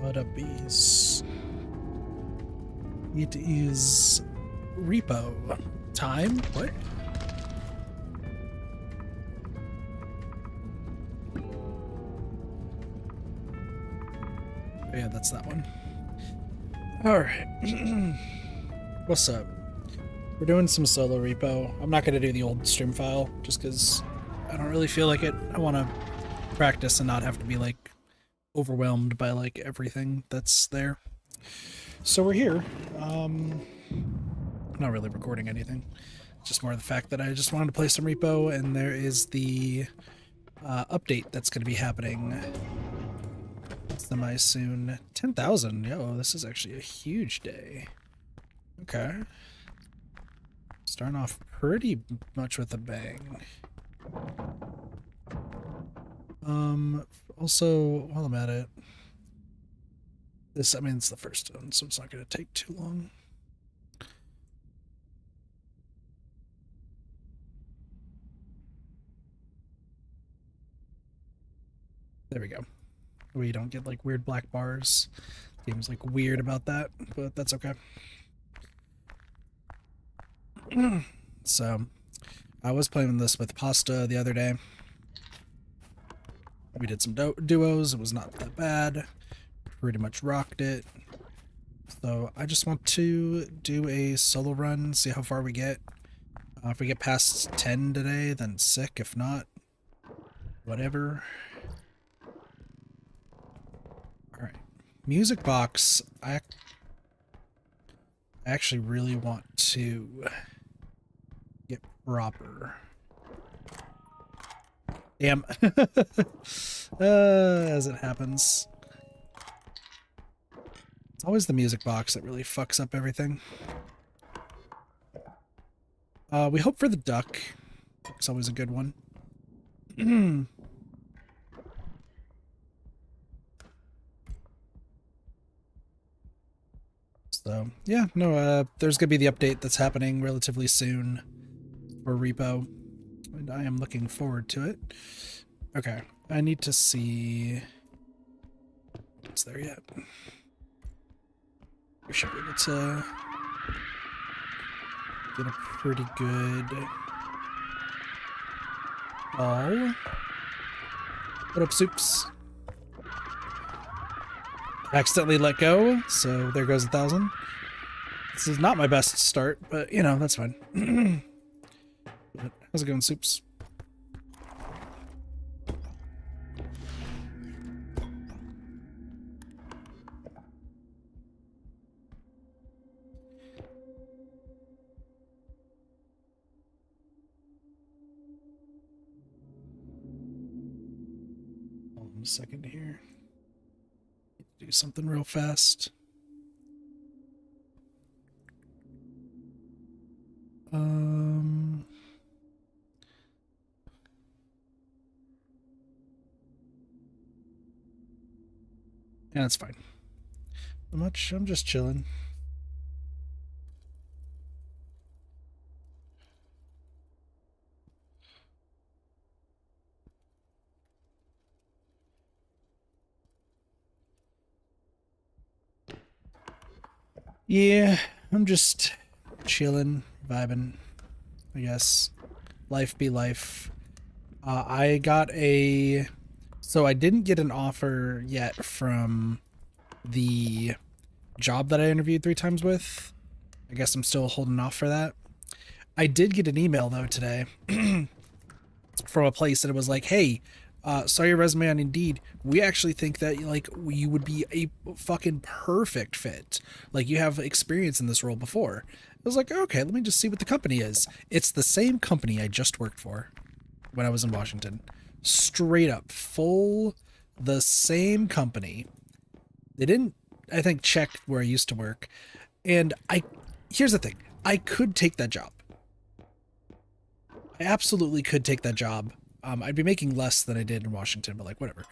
What up, bees? It is repo time. What? Oh, yeah, that's that one. All right. What's up? We're doing some solo repo. I'm not going to do the old stream file just because I don't really feel like it. I want to practice and not have to be like overwhelmed by like everything that's there. So we're here. Not really recording anything. Just more the fact that I just wanted to play some repo, and there is the update that's going to be happening semi soon. 10,000. Yo, this is actually a huge day. Okay. Starting off pretty much with a bang. Also, while I'm at it, I mean, it's the first one, so it's not going to take too long. There we go. We don't get like weird black bars. Game's like weird about that, but that's okay. So, I was playing this with Pasta the other day. We did some duos. It was not that bad. Pretty much rocked it. So I just want to do a solo run, see how far we get. If we get past 10 today, then sick. If not, whatever. Alright. Music box. I actually really want to get proper. Damn. As it happens. It's always the music box that really fucks up everything. We hope for the duck. It's always a good one. So, yeah, no, there's gonna be the update that's happening relatively soon for repo, and I am looking forward to it. Okay, I need to see what's there yet. We should be able to get a pretty good ball. What up, Soups? Accidentally let go, so there goes 1,000. This is not my best start, but you know, that's fine. How's it going, Soups? Hold on a second here. Do something real fast. Yeah, that's fine. Not much. I'm just chilling. Yeah, I'm just chilling, vibing, I guess. Life be life. I got so I didn't get an offer yet from the job that I interviewed 3 times with. I guess I'm still holding off for that. I did get an email though today from a place that it was like, hey, saw your resume on Indeed. We actually think that like you would be a fucking perfect fit. Like you have experience in this role before. I was like, okay, let me just see what the company is. It's the same company I just worked for when I was in Washington. Straight up, the same company. They didn't, I think, check where I used to work. And here's the thing. I could take that job. I absolutely could take that job. I'd be making less than I did in Washington, but like, whatever.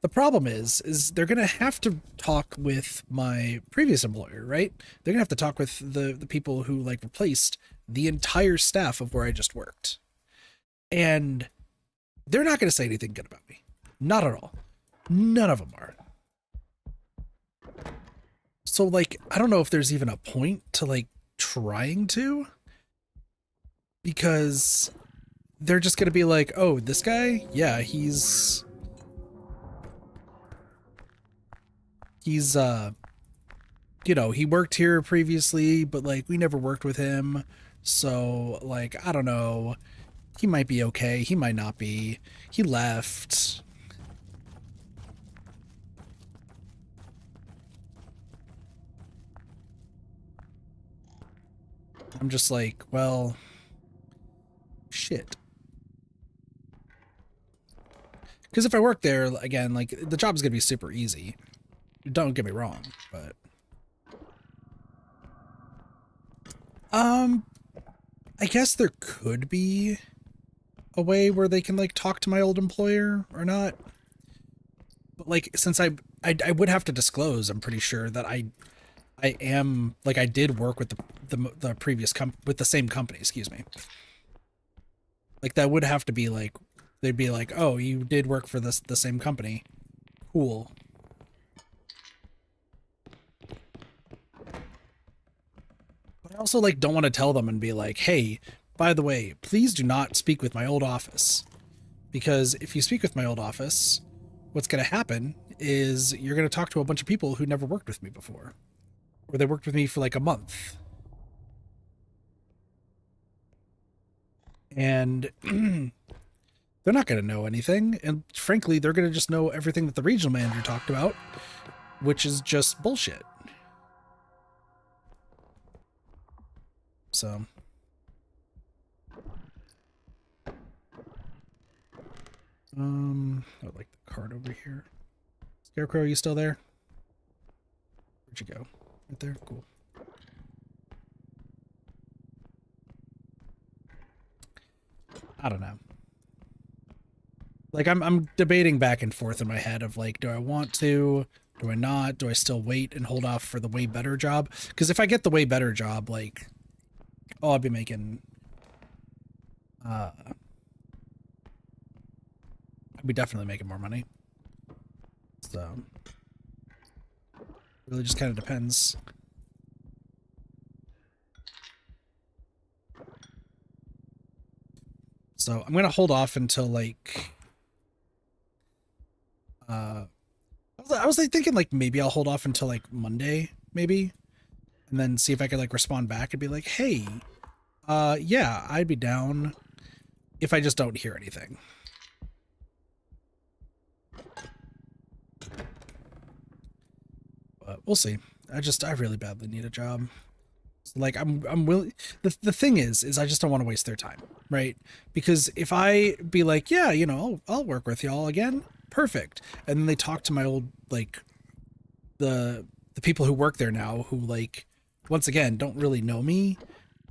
The problem is they're going to have to talk with my previous employer, right? They're going to have to talk with the people who like replaced the entire staff of where I just worked. And they're not going to say anything good about me. Not at all. None of them are. So like, I don't know if there's even a point to like trying to, because they're just gonna be like, oh, this guy, yeah, he's you know, he worked here previously, but like we never worked with him, so like I don't know, he might be okay, he might not be, he left. I'm just like, well, shit. Because if I work there again, like the job's gonna be super easy. Don't get me wrong, but um, I guess there could be a way where they can like talk to my old employer or not. But like, since I would have to disclose, I'm pretty sure that I am like I did work with the previous with the same company. Excuse me. Like that would have to be like they'd be like, oh, you did work for the same company. Cool. But I also like don't want to tell them and be like, hey, by the way, please do not speak with my old office. Because if you speak with my old office, what's going to happen is you're going to talk to a bunch of people who never worked with me before. Or they worked with me for like a month. And they're not going to know anything. And frankly, they're going to just know everything that the regional manager talked about, which is just bullshit. So. I would like the card over here. Scarecrow, you still there? Where'd you go? Right there? Cool. I don't know. Like I'm debating back and forth in my head of like, do I want to? Do I not? Do I still wait and hold off for the way better job? Because if I get the way better job, like, oh, I'll be making I'll be definitely making more money. So really just kind of depends. So I'm gonna hold off until like I was like thinking like maybe I'll hold off until like Monday, maybe, and then see if I could like respond back and be like, hey, yeah, I'd be down if I just don't hear anything. But we'll see. I really badly need a job. Like I'm willing. The thing is I just don't want to waste their time, right? Because if I be like, yeah, you know, I'll work with y'all again, perfect, and then they talk to my old like the people who work there now, who like once again don't really know me,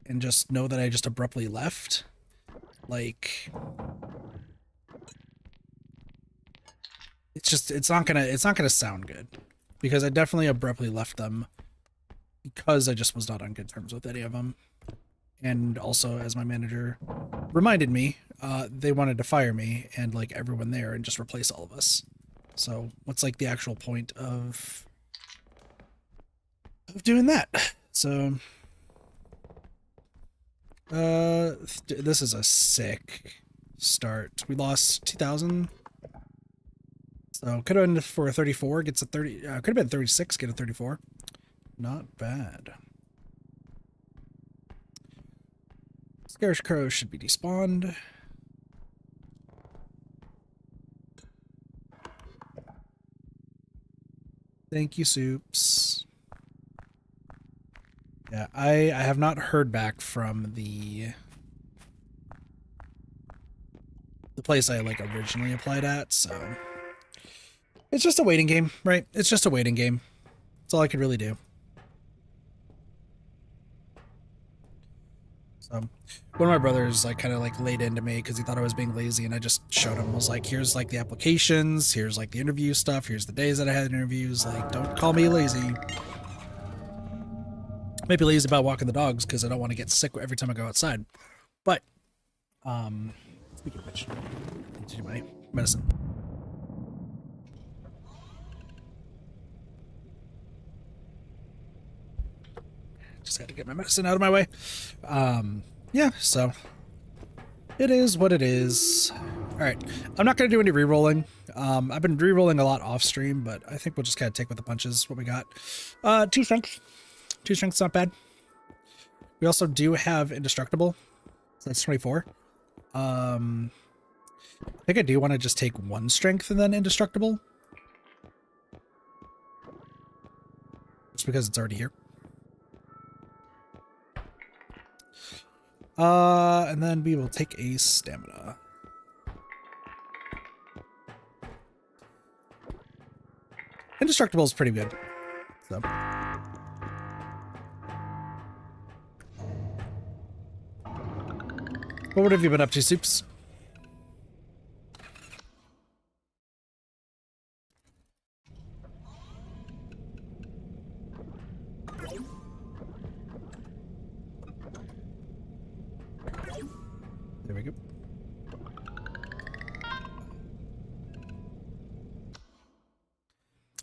and just know that I just abruptly left, like it's not gonna sound good, because I definitely abruptly left them because I just was not on good terms with any of them. And also, as my manager reminded me, they wanted to fire me and like everyone there and just replace all of us. So what's like the actual point of doing that? So this is a sick start. We lost 2,000. So could have been for a 34, gets a 30, could have been 36, get a 34. Not bad. Scarecrow should be despawned. Thank you, Soups. Yeah, I have not heard back from the place I like originally applied at, so it's just a waiting game, right? It's just a waiting game. That's all I could really do. So one of my brothers like kind of like laid into me because he thought I was being lazy, and I just showed him. I was like, here's like the applications, here's like the interview stuff, here's the days that I had interviews. Like, don't call me lazy. Maybe lazy about walking the dogs because I don't want to get sick every time I go outside. But speaking of which, I need to do my medicine. Just had to get my medicine out of my way. Yeah, so it is what it is. All right, I'm not gonna do any re-rolling. I've been re-rolling a lot off stream, but I think we'll just kind of take with the punches what we got. 2 strength. 2 strength's not bad. We also do have indestructible, so that's 24. I think I do want to just take 1 strength and then indestructible, just because it's already here. And then we will take a stamina. Indestructible is pretty good. So. What have you been up to, Soups? There we go.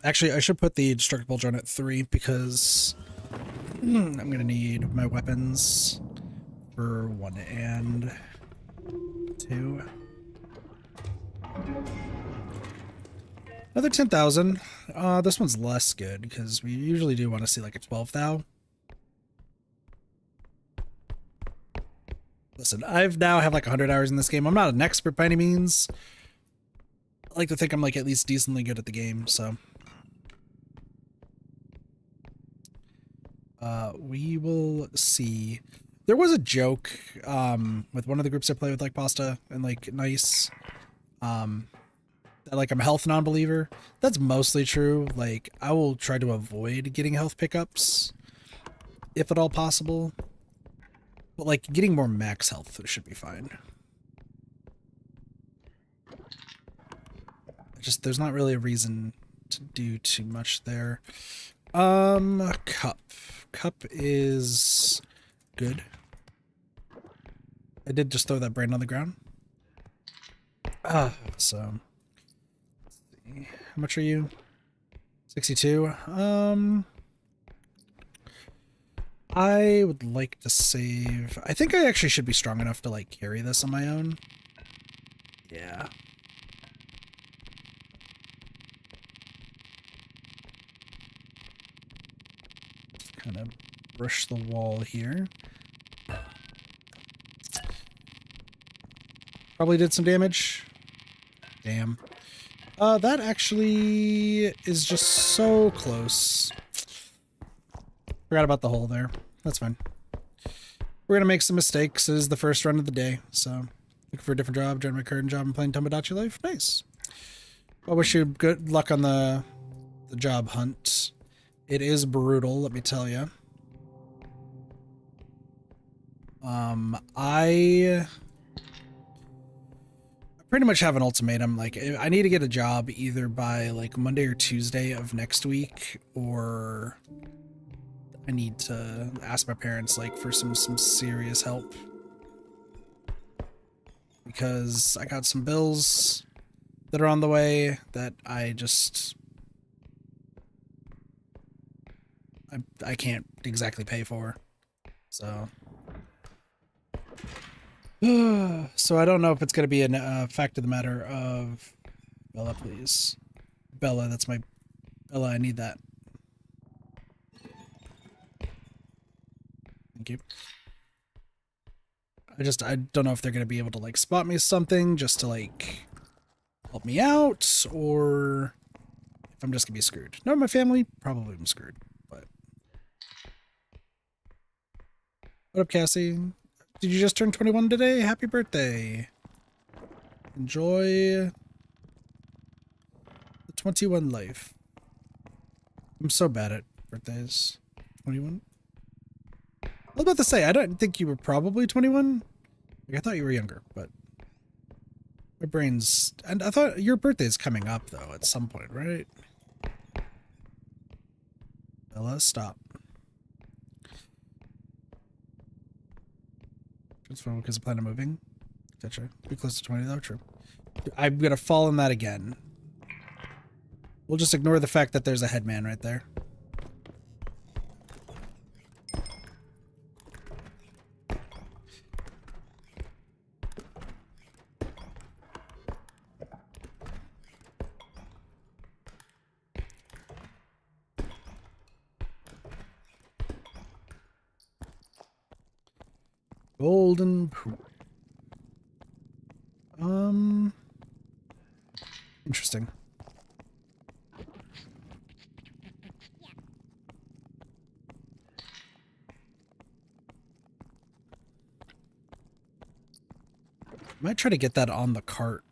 Actually, I should put the destructible drone at 3 because I'm gonna need my weapons for 1 and 2. Another 10,000. This one's less good because we usually do want to see like a 12,000. Listen, I've now have like 100 hours in this game. I'm not an expert by any means. I like to think I'm like at least decently good at the game, so. We will see. There was a joke with one of the groups I play with, like Pasta and like Nice, that like I'm a health non-believer. That's mostly true. Like I will try to avoid getting health pickups if at all possible, but like getting more max health should be fine. Just there's not really a reason to do too much there. Cup is good. I did just throw that brand on the ground. So let's see. How much are you? 62. I would like to save. I think I actually should be strong enough to like carry this on my own. Yeah. Kind of brush the wall here. Probably did some damage. Damn. That actually is just so close. Forgot about the hole there. That's fine. We're gonna make some mistakes. It is the first run of the day, so looking for a different job, join my current job, and playing Tomodachi Life. Nice. I wish you good luck on the job hunt. It is brutal, let me tell you. I pretty much have an ultimatum. Like, I need to get a job either by like Monday or Tuesday of next week, or I need to ask my parents like for some serious help, because I got some bills that are on the way that I can't exactly pay for. So so I don't know if it's going to be a fact of the matter of Bella, please. Bella, that's my Bella, I need that. Thank you. I don't know if they're going to be able to like spot me something just to like help me out, or if I'm just going to be screwed. No, my family, probably I'm screwed. But what up, Cassie? Did you just turn 21 today? Happy birthday. Enjoy the 21 life. I'm so bad at birthdays. 21? I was about to say, I don't think you were probably 21. Like, I thought you were younger, but my brain's... And I thought your birthday is coming up, though, at some point, right? Bella, stop. Just because I plan on moving. Gotcha. Be close to 20 though, true. I'm gonna fall in that again. We'll just ignore the fact that there's a headman right there. Golden poop. Interesting. Might try to get that on the cart.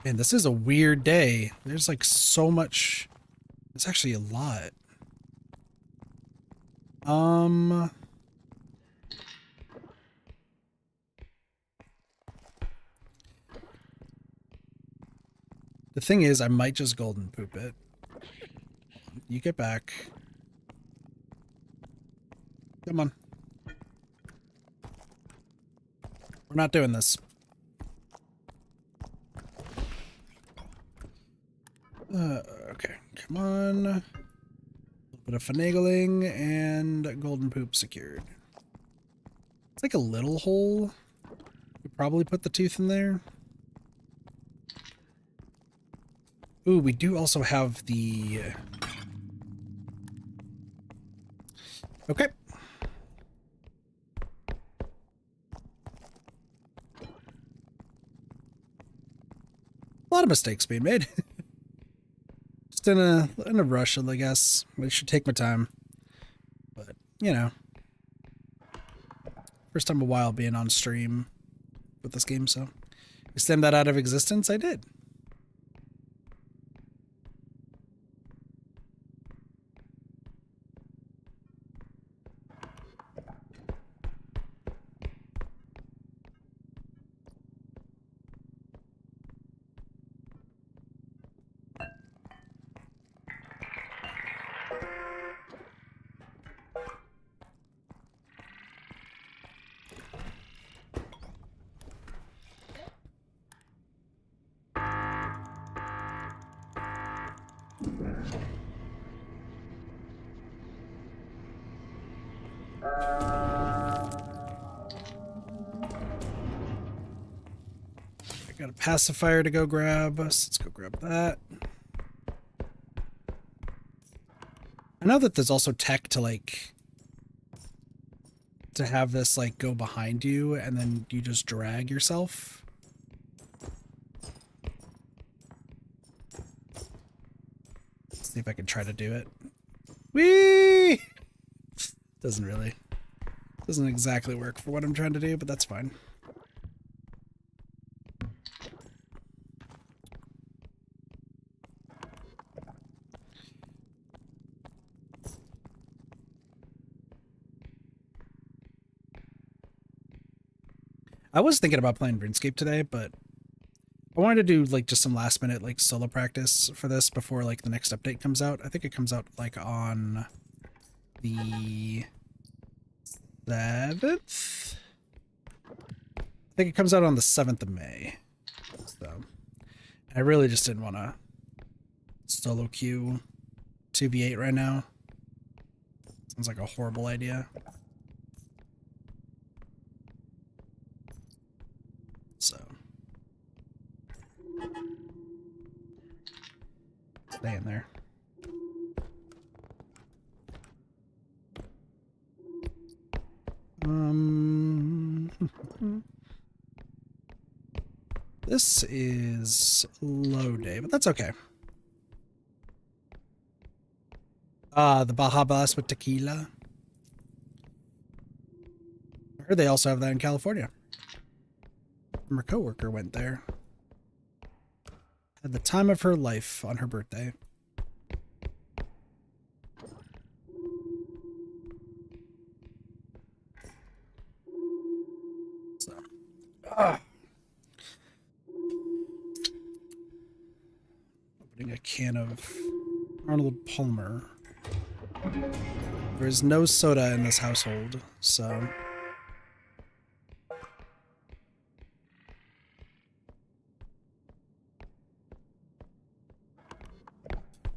Man, this is a weird day. There's like so much. It's actually a lot. The thing is, I might just golden poop it. You get back. Come on. We're not doing this. Okay, come on. A little bit of finagling and golden poop secured. It's like a little hole. We probably put the tooth in there. Ooh, we do also have the... Okay. A lot of mistakes being made. Just in a rush, I guess. I should take my time. But, you know. First time in a while being on stream with this game, so. Extend that out of existence, I did. Got a pacifier to go grab. So let's go grab that. I know that there's also tech to like to have this like go behind you and then you just drag yourself. Let's see if I can try to do it. Whee! Doesn't exactly work for what I'm trying to do, but that's fine. I was thinking about playing RuneScape today, but I wanted to do like just some last minute like solo practice for this before like the next update comes out. I think it comes out like on the 7th. I think it comes out on the 7th of May. So I really just didn't want to solo queue 2v8 right now. Sounds like a horrible idea. So stay in there. This is low day, but that's okay. The Baja Blast with tequila. I heard they also have that in California. Her coworker went there. Had the time of her life on her birthday. So, opening a can of Arnold Palmer. There is no soda in this household, so.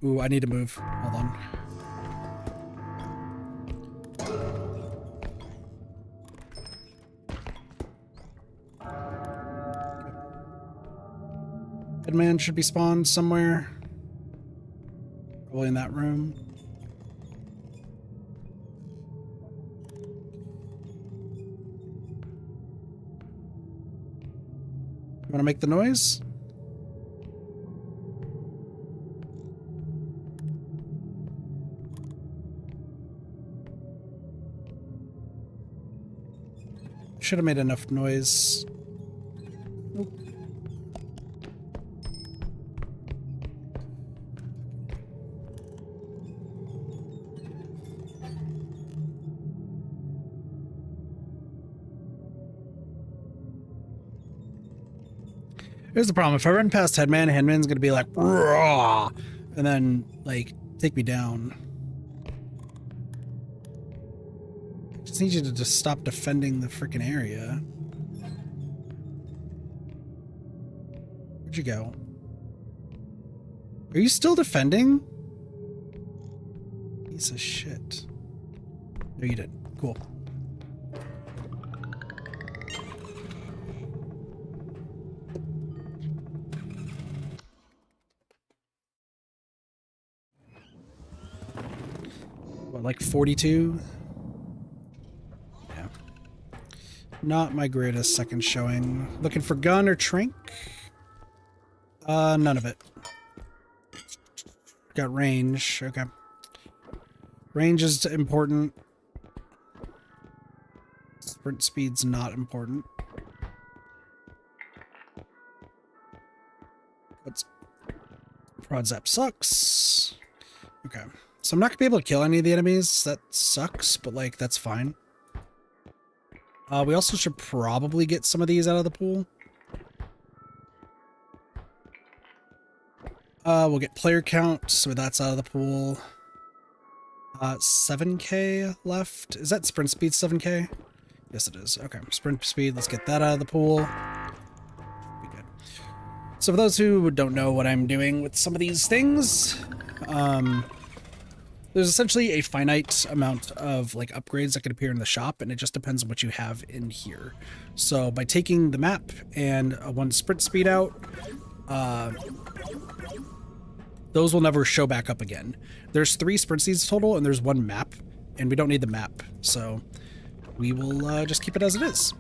Ooh, I need to move. Hold on. Headman should be spawned somewhere. Probably in that room. Want to make the noise? Should have made enough noise. Nope. Here's the problem. If I run past Headman, Headman's gonna be like, raw, and then, like, take me down. I just need you to just stop defending the freaking area. Where'd you go? Are you still defending? Piece of shit. No, you didn't. Cool. What, like 42? Yeah. Not my greatest second showing. Looking for gun or trink? None of it. Got range. Okay. Range is important. Sprint speed's not important. What's Prod Zap sucks. Okay. So I'm not gonna be able to kill any of the enemies. That sucks, but like that's fine. We also should probably get some of these out of the pool. We'll get player count, so that's out of the pool. 7k left. Is that sprint speed 7k? Yes, it is. Okay, sprint speed, let's get that out of the pool. Be good. So for those who don't know what I'm doing with some of these things, there's essentially a finite amount of like upgrades that can appear in the shop, and it just depends on what you have in here. So by taking the map and one sprint speed out, those will never show back up again. There's 3 sprint speeds total, and there's 1 map, and we don't need the map, so we will just keep it as it is.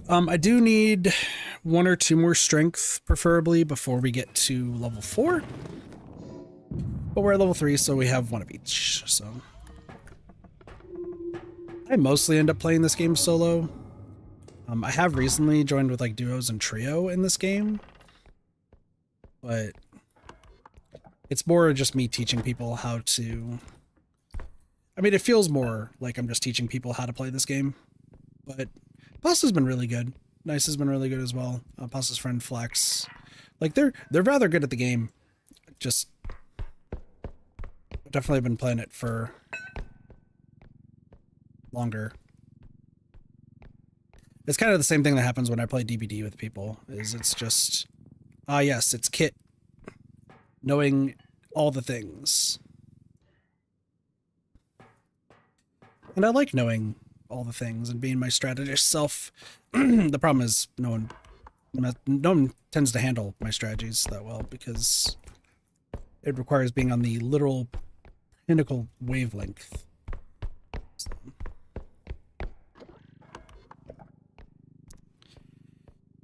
I do need 1 or 2 more strength, preferably, before we get to level 4. But we're at level 3, so we have 1 of each, so. I mostly end up playing this game solo. I have recently joined with like duos and trio in this game, but it's more just me teaching people how to... I mean, it feels more like I'm just teaching people how to play this game, but Pasta's been really good. Nice has been really good as well. Pasta's friend Flex. Like, they're rather good at the game. Just... I've definitely been playing it for longer. It's kind of the same thing that happens when I play DBD with people, is it's just... Ah, yes, it's Kit. Knowing all the things. And I like knowing all the things and being my strategist self. The problem is no one tends to handle my strategies that well because it requires being on the literal pinnacle wavelength. So.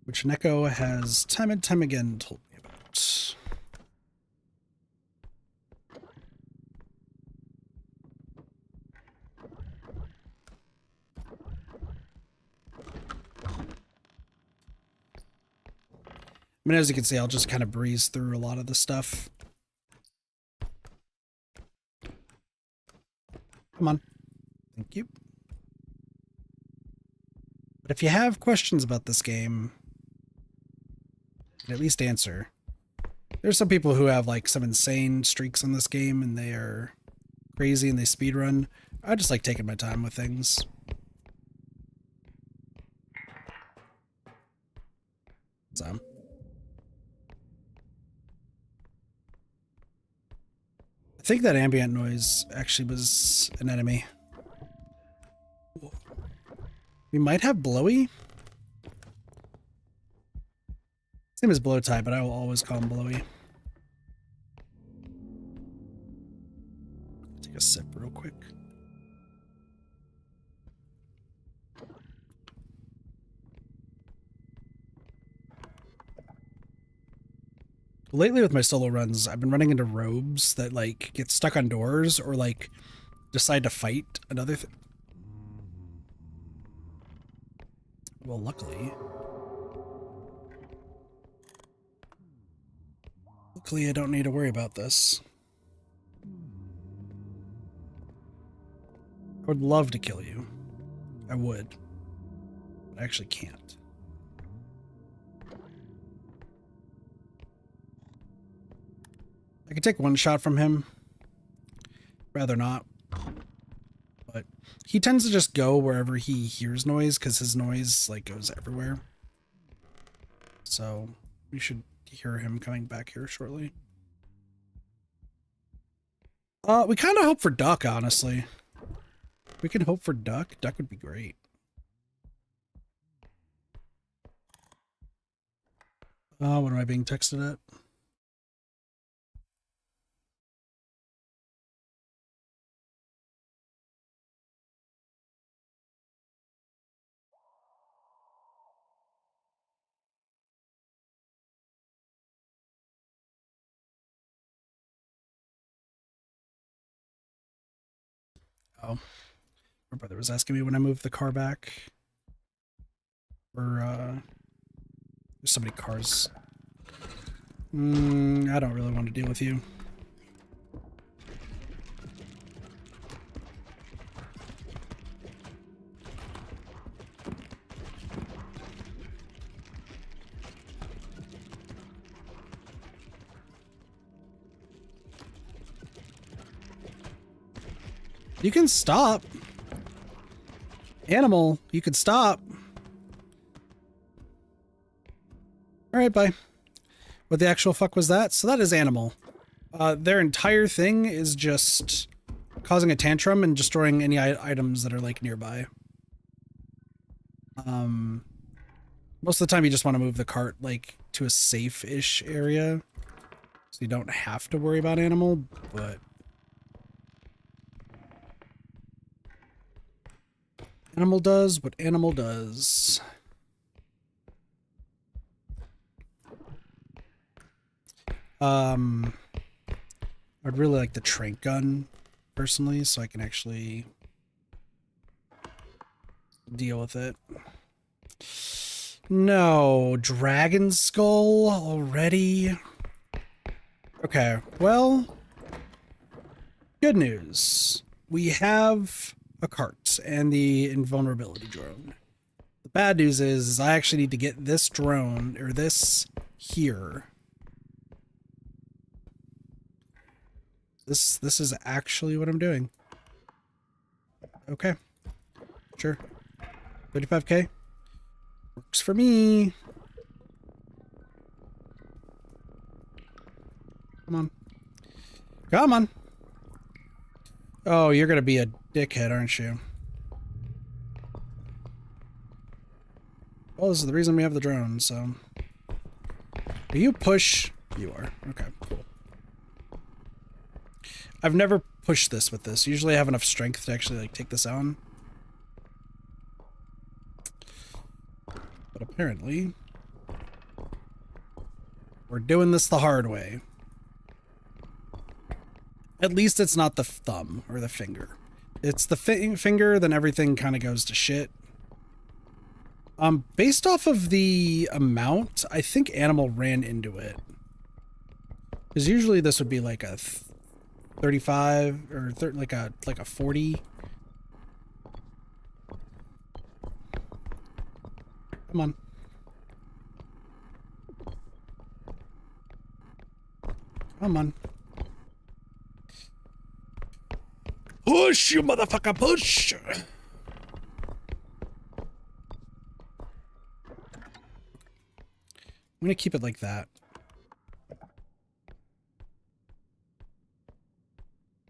Which Neko has time and time again told me about. I mean, as you can see, I'll just kind of breeze through a lot of the stuff. Come on. Thank you. But if you have questions about this game, you can at least answer. There's some people who have like some insane streaks on this game and they are crazy and they speedrun. I just like taking my time with things. So. I think that ambient noise actually was an enemy. We might have Blowy. His name is Blowtie, but I will always call him Blowy. Take a sip real quick. Lately with my solo runs, I've been running into robes that like get stuck on doors or like decide to fight another thing. Well, luckily I don't need to worry about this. I would love to kill you. I would. But I actually can't. I could take one shot from him. Rather not. But he tends to just go wherever he hears noise because his noise like goes everywhere. So we should hear him coming back here shortly. We kind of hope for duck, honestly. We can hope for duck. Duck would be great. What am I being texted at? Oh, my brother was asking me when I moved the car back. Or, there's so many cars. I don't really want to deal with you. You can stop. Animal, you can stop. Alright, bye. What the actual fuck was that? So that is animal. Their entire thing is just causing a tantrum and destroying any items that are like nearby. Most of the time you just want to move the cart like to a safe-ish area so you don't have to worry about animal, but animal does what animal does. I'd really like the trank gun personally so I can actually deal with it. No, dragon skull already? Okay, well, good news. We have a cart and the invulnerability drone. The bad news is I actually need to get this drone, or this here. This is actually what I'm doing. Okay. Sure. 35k. Works for me. Come on. Come on. Oh, you're gonna be a dickhead, aren't you? Well, this is the reason we have the drone, so... Are you push? You are. Okay, cool. I've never pushed this with this. Usually I have enough strength to actually, like, take this on. But apparently... we're doing this the hard way. At least it's not the thumb or the finger. It's the finger, then everything kind of goes to shit. Based off of the amount, I think animal ran into it. Because usually this would be like a 35 or like a 40. Come on. Come on. Push, you motherfucker, push! I'm gonna keep it like that.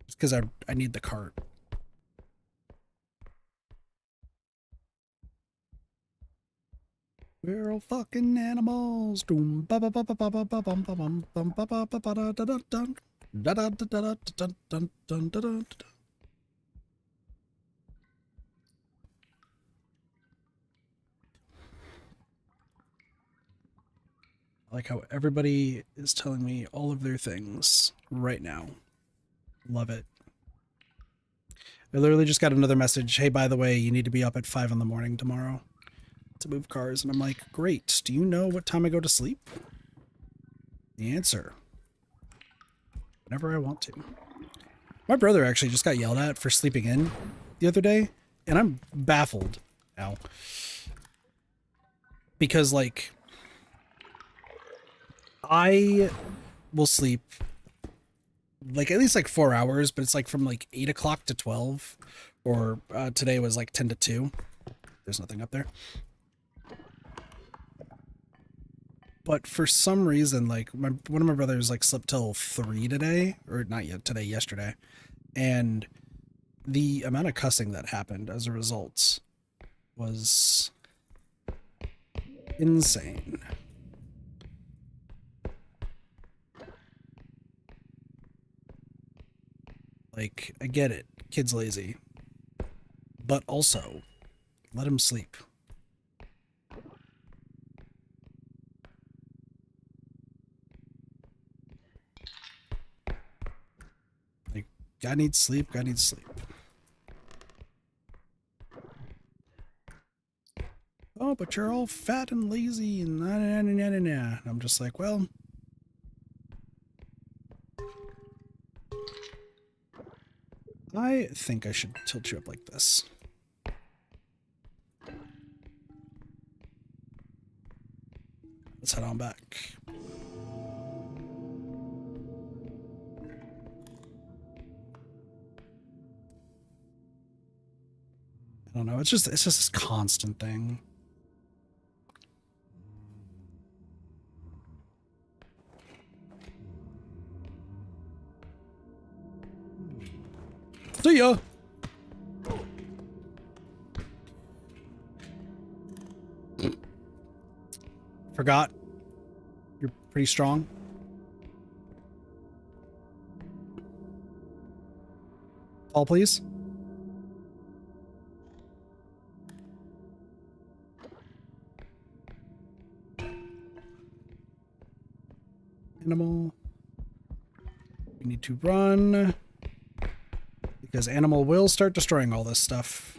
Just because I need the cart. We're all fucking animals. I like how everybody is telling me all of their things right now. Love it. I literally just got another message. Hey, by the way, you need to be up at 5 in the morning tomorrow to move cars. And I'm like, great. Do you know what time I go to sleep? The answer. Whenever I want to. My brother actually just got yelled at for sleeping in the other day. And I'm baffled now. Because, like, I will sleep like at least like 4 hours, but it's like from like 8 o'clock to 12, or today was like 10 to 2. There's nothing up there. But for some reason, like one of my brothers like slept till 3 today, or not yet today, yesterday. And the amount of cussing that happened as a result was insane. Like, I get it. Kid's lazy. But also, let him sleep. Like, guy needs sleep, guy needs sleep. Oh, but you're all fat and lazy and nah, nah, nah, nah, nah, nah. And I'm just like, well, I think I should tilt you up like this. Let's head on back. I don't know. It's just this constant thing. See ya. Forgot. You're pretty strong. Fall, please. Animal. We need to run. Because animal will start destroying all this stuff.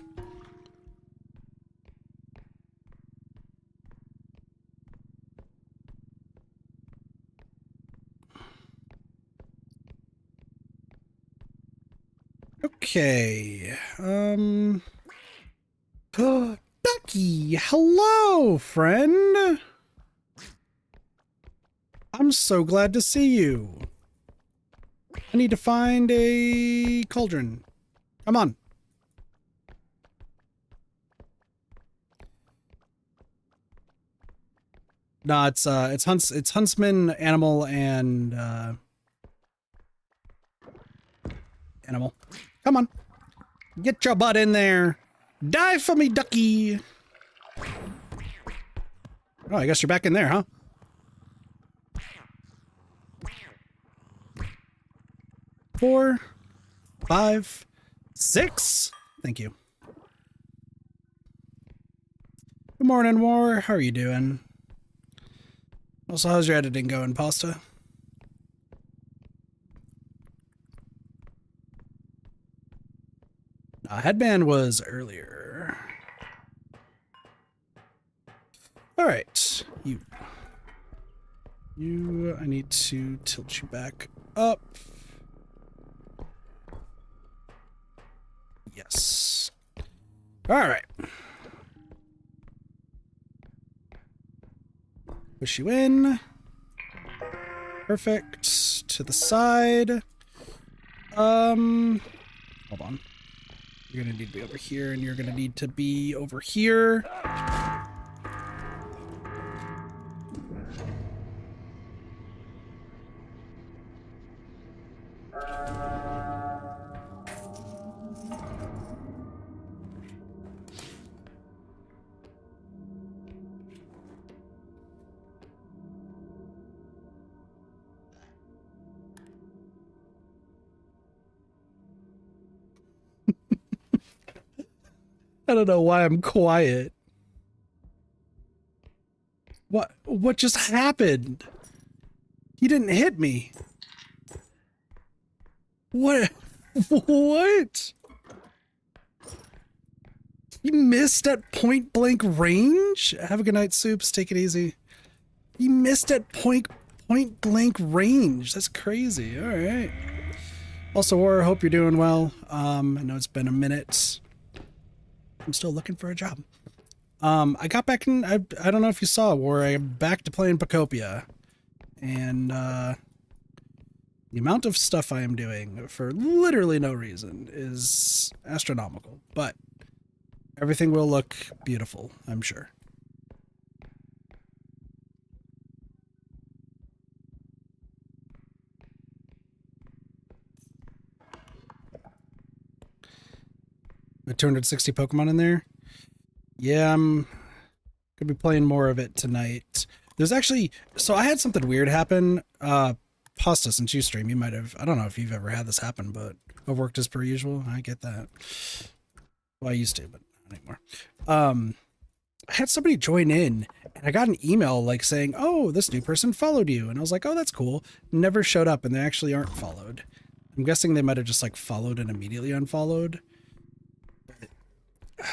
Okay. Ducky, hello, friend. I'm so glad to see you. I need to find a cauldron. Come on. No, it's huntsman, animal, and animal. Come on. Get your butt in there. Die for me, ducky. Oh, I guess you're back in there, huh? 4, 5, 6. Thank you. Good morning, War. How are you doing? Also, how's your editing going, Pasta? Headband was earlier. All right, you. I need to tilt you back up. Yes. All right. Push you in. Perfect. To the side. Hold on. You're gonna need to be over here, and you're gonna need to be over here. I don't know why I'm quiet. What just happened? He didn't hit me. What? What? He missed at point blank range? Have a good night, Soups. Take it easy. He missed at point blank range. That's crazy. All right. Also, War, hope you're doing well. I know it's been a minute. I'm still looking for a job. I got back in, I don't know if you saw, War, I'm back to playing Pacopia. And, the amount of stuff I am doing for literally no reason is astronomical. But everything will look beautiful, I'm sure. The 260 Pokemon in there? Yeah, I'm gonna be playing more of it tonight. There's actually, so I had something weird happen. Pasta, since you stream, you might have, I don't know if you've ever had this happen, but I've worked as per usual. I get that. Well, I used to, but not anymore. I had somebody join in and I got an email like saying, oh, this new person followed you. And I was like, oh, that's cool. Never showed up and they actually aren't followed. I'm guessing they might have just like followed and immediately unfollowed.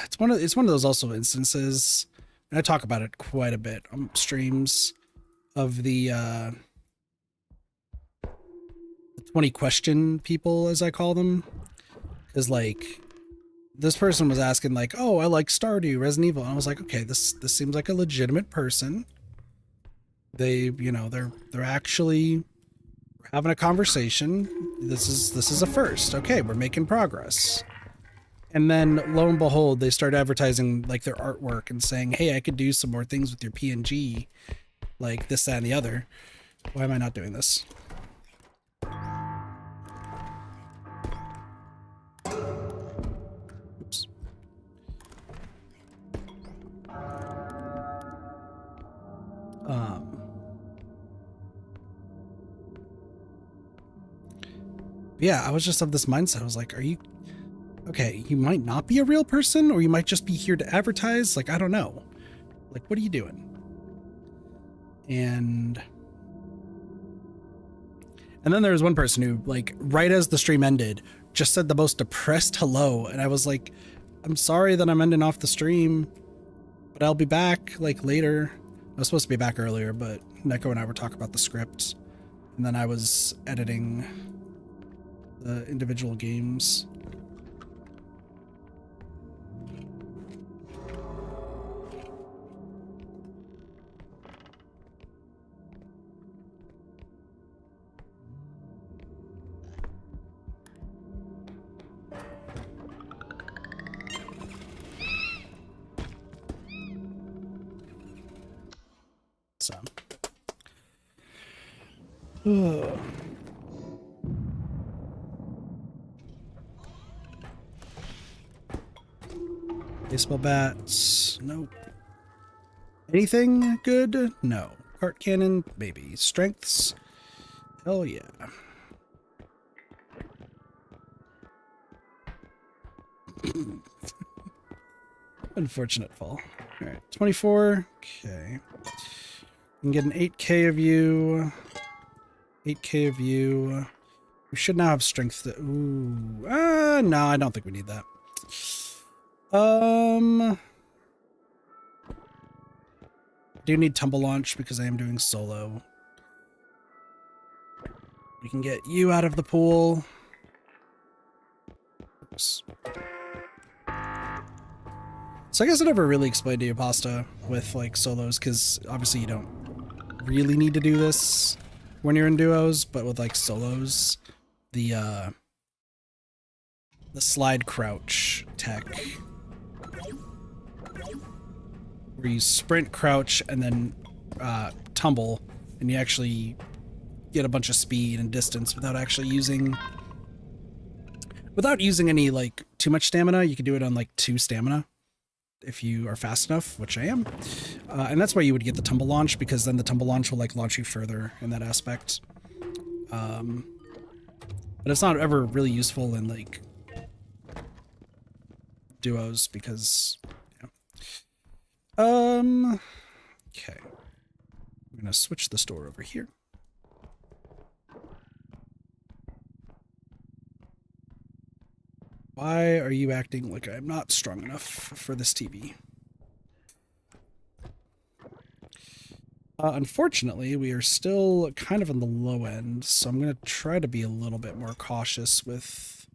It's one of those also instances, and I talk about it quite a bit on streams, of the 20 question people, as I call them. Because like, this person was asking like, oh, I like Stardew, Resident Evil, and I was like, okay, this seems like a legitimate person. They, you know, they're actually having a conversation. This is a first. Okay, we're making progress. And then lo and behold, they start advertising like their artwork and saying, hey, I could do some more things with your PNG, like this, that, and the other. Why am I not doing this? Oops. Yeah, I was just of this mindset. I was like, are you... Okay, you might not be a real person, or you might just be here to advertise. Like, I don't know. Like, what are you doing? And then there was one person who, like, right as the stream ended, just said the most depressed hello. And I was like, I'm sorry that I'm ending off the stream, but I'll be back, like, later. I was supposed to be back earlier, but Neko and I were talking about the script. And then I was editing the individual games. So, baseball bats, nope. Anything good? No. Cart cannon, maybe. Strengths, hell yeah. Unfortunate fall. All right, 24. Okay. You can get an 8K of you. 8K of you. We should now have strength. Ooh. No, I don't think we need that. Do need tumble launch because I am doing solo. We can get you out of the pool. Oops. So I guess I never really explained to you, Pasta, with like solos, because obviously you don't really need to do this when you're in duos, but with like solos, the slide crouch tech, where you sprint, crouch, and then tumble, and you actually get a bunch of speed and distance without actually using any like too much stamina. You can do it on like 2 stamina if you are fast enough, which I am. And that's why you would get the tumble launch, because then the tumble launch will like launch you further in that aspect. But it's not ever really useful in like duos because, yeah. Okay. I'm going to switch the store over here. Why are you acting like I'm not strong enough for this TV? Unfortunately, we are still kind of on the low end, so I'm going to try to be a little bit more cautious with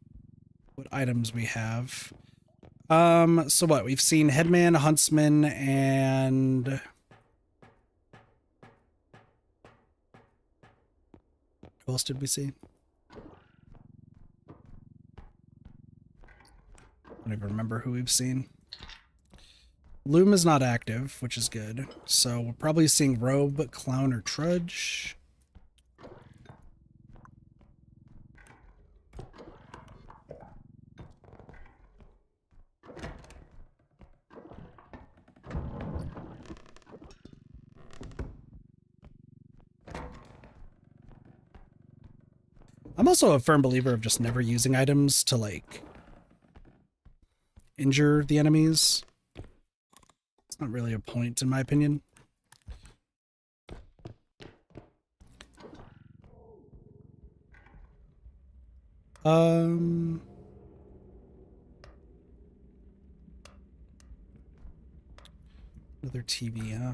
what items we have. So what? We've seen Headman, Huntsman, and... Who else did we see? I don't even remember who we've seen. Loom is not active, which is good. So we're probably seeing Robe, Clown, or Trudge. I'm also a firm believer of just never using items to, like, injure the enemies. It's not really a point, in my opinion. Another TV, huh?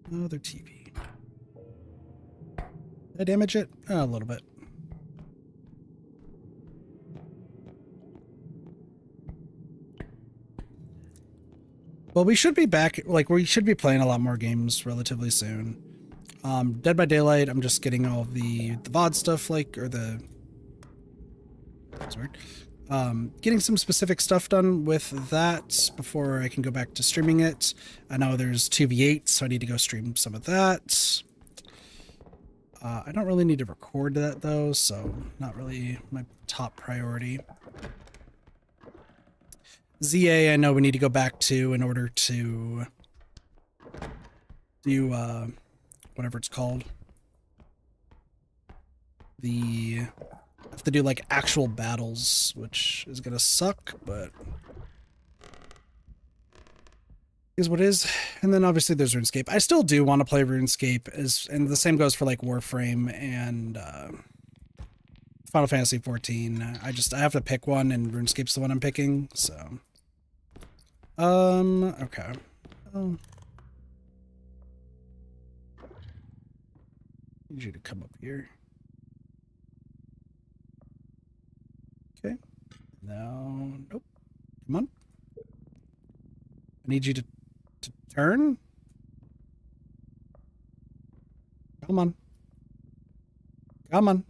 Another TV. Did I damage it? Oh, a little bit. Well, we should be back, like, we should be playing a lot more games relatively soon. Dead by Daylight, I'm just getting all of the VOD stuff, like, or the... That's weird. Getting some specific stuff done with that before I can go back to streaming it. I know there's 2v8, so I need to go stream some of that. I don't really need to record that, though, so not really my top priority. ZA, I know we need to go back to in order to do whatever it's called. I have to do like actual battles, which is gonna suck, but is what is. And then obviously there's RuneScape. I still do want to play RuneScape, and the same goes for like Warframe and Final Fantasy 14. I have to pick one, and RuneScape's the one I'm picking, so. Okay. Need you to come up here. Okay. No, nope. Come on. I need you to turn. Come on. Come on.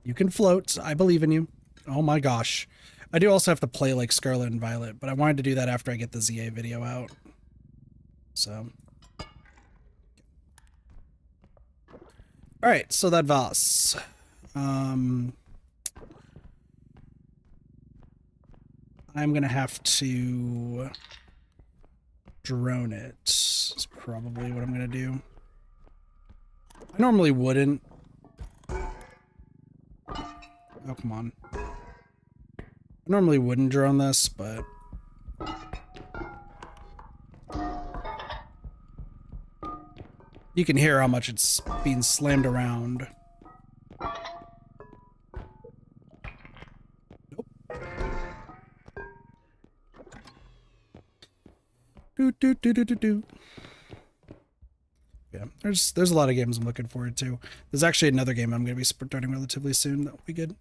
You can float. I believe in you. Oh my gosh. I do also have to play like Scarlet and Violet, but I wanted to do that after I get the ZA video out. So. Alright, so that Voss. I'm gonna have to drone it. Is probably what I'm gonna do. I normally wouldn't. Oh, come on. I normally wouldn't drone this, but... You can hear how much it's being slammed around. Nope. Do. Yeah, there's a lot of games I'm looking forward to. There's actually another game I'm going to be starting relatively soon that will be good.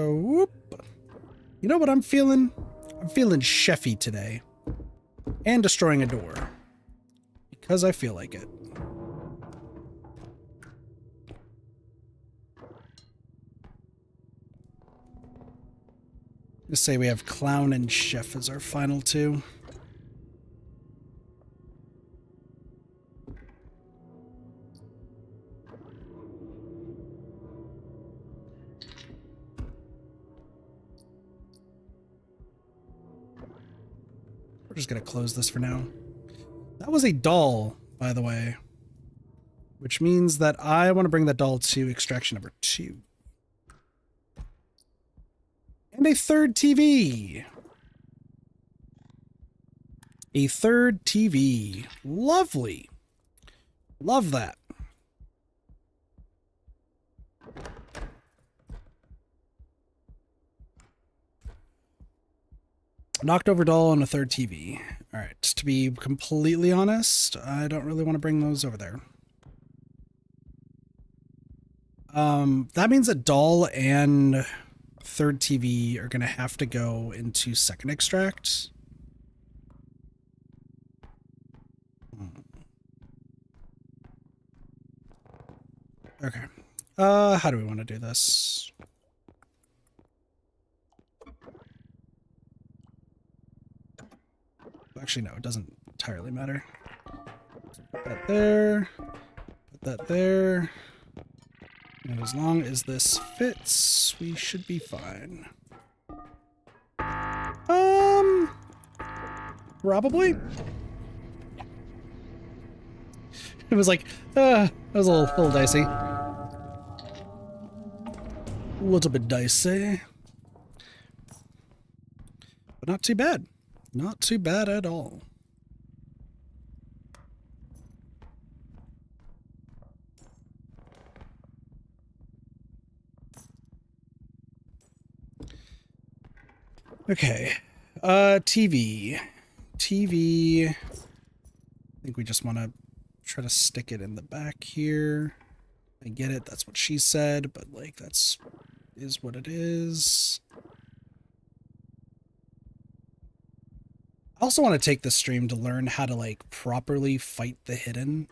Whoop. You know what I'm feeling? I'm feeling chefy today. And destroying a door. Because I feel like it. Let's say we have clown and chef as our final two. We're just gonna close this for now. That was a doll, by the way. Which means that I want to bring that doll to extraction number 2. And a third TV. A third TV. Lovely. Love that. Knocked over doll and a third TV. All right, to be completely honest, I don't really want to bring those over there. That means that doll and third TV are going to have to go into second extract. Okay. How do we want to do this? Actually, no, it doesn't entirely matter. Put that there. Put that there. And as long as this fits, we should be fine. Probably. It was like, it was a little dicey. A little bit dicey. But not too bad. Not too bad at all. Okay. TV. TV. I think we just want to try to stick it in the back here. I get it. That's what she said, but like is what it is. I also want to take this stream to learn how to like properly fight the hidden.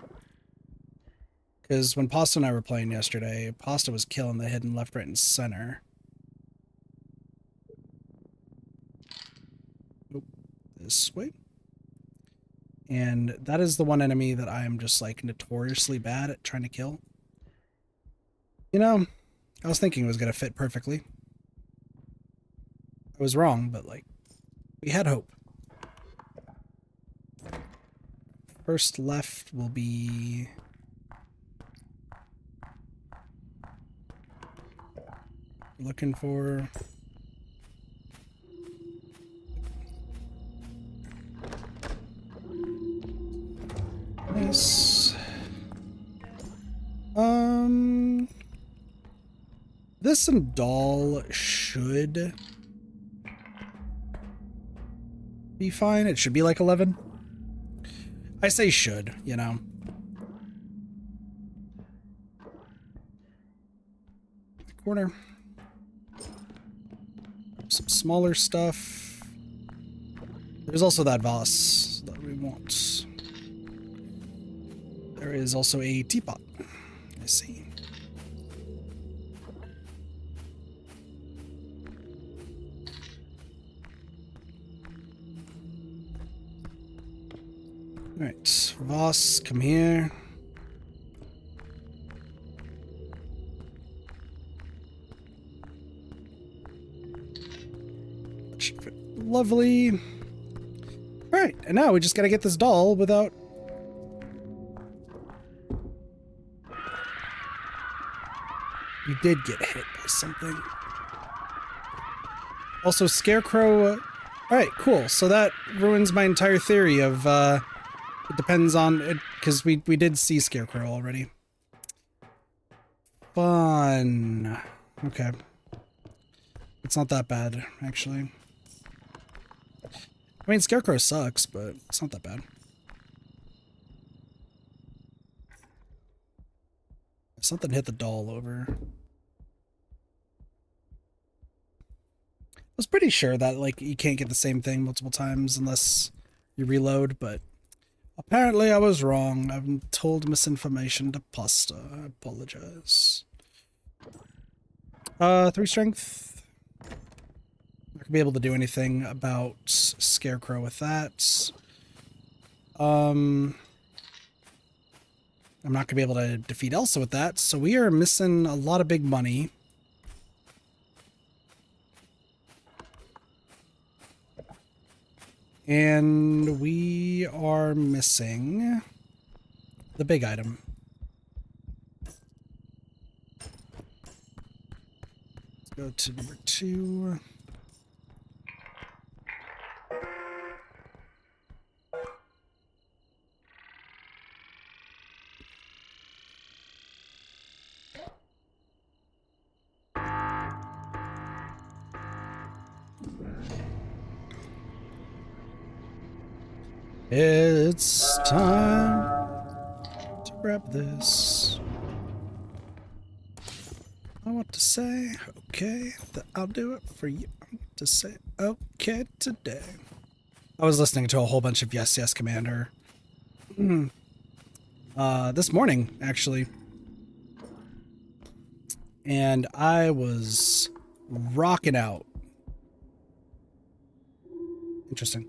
Because when Pasta and I were playing yesterday, Pasta was killing the hidden left, right, and center. Nope. This way. And that is the one enemy that I am just like notoriously bad at trying to kill. You know, I was thinking it was going to fit perfectly. I was wrong, but like, we had hope. First left will be... looking for... Nice. This and doll should be fine. It should be like 11. I say should, you know. Corner. Some smaller stuff. There's also that vase that we want. There is also a teapot. I see. Alright, Voss, come here. That should fit lovely. Alright, and now we just gotta get this doll without... You did get hit by something. Also, Scarecrow... Alright, cool. So that ruins my entire theory of, it depends on it, because we did see Scarecrow already. Fun. Okay. It's not that bad, actually. I mean, Scarecrow sucks, but it's not that bad. Something hit the doll over. was pretty sure that like you can't get the same thing multiple times unless you reload, but apparently I was wrong. I'm told misinformation to pasta. I apologize. 3 strength. Not gonna be able to do anything about Scarecrow with that. I'm not gonna be able to defeat Elsa with that, so we are missing a lot of big money. And we are missing the big item. Let's go to number 2. It's time to grab this. I want to say, okay, that I'll do it for you. I want to say, okay, today. I was listening to a whole bunch of Yes, Yes, Commander. This morning, actually. And I was rocking out. Interesting.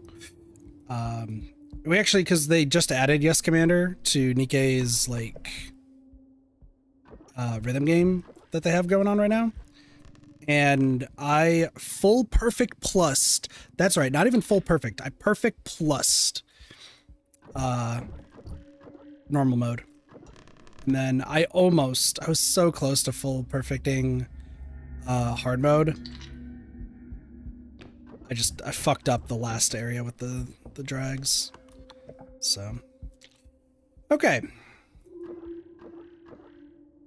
We actually, because they just added Yes Commander to Nikkei's like rhythm game that they have going on right now, and I full perfect plussed. That's right, not even full perfect. I perfect plussed normal mode, and then I was so close to full perfecting hard mode. I fucked up the last area with the drags. So, okay.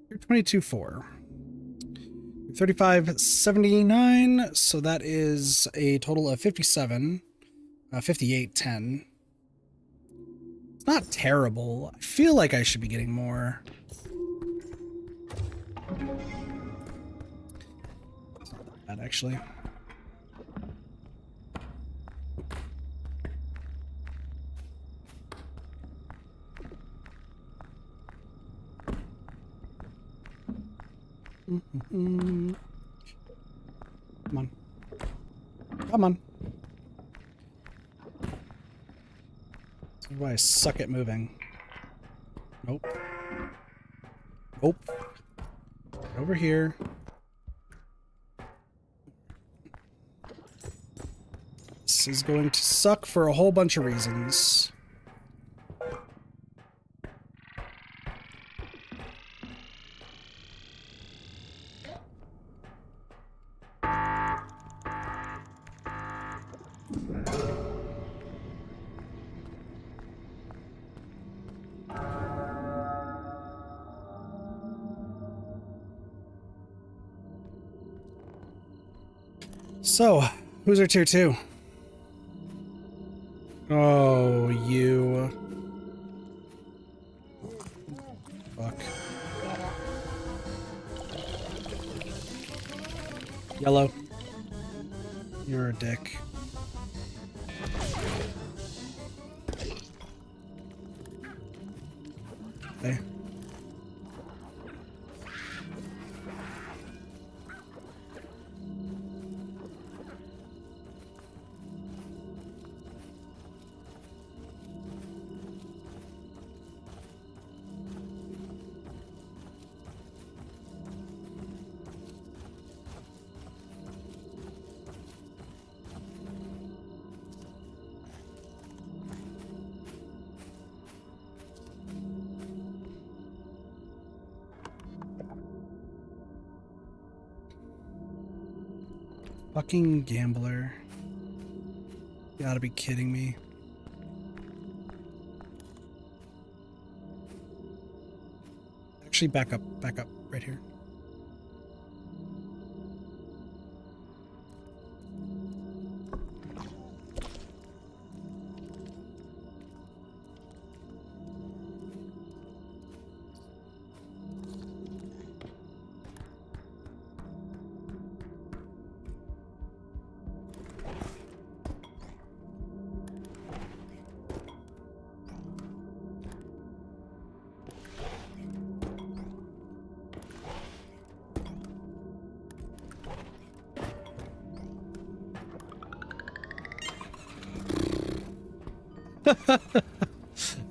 You're 22.4. 35.79, so that is a total of 57. 58.10. It's not terrible. I feel like I should be getting more. It's not that bad, actually. Come on. Come on. This is why I suck at moving. Nope. Nope. Over here. This is going to suck for a whole bunch of reasons. So, who's our tier 2? Oh, you. Fuck. Yellow. You're a dick. Okay. Fucking gambler. You gotta be kidding me. Actually, back up, right here.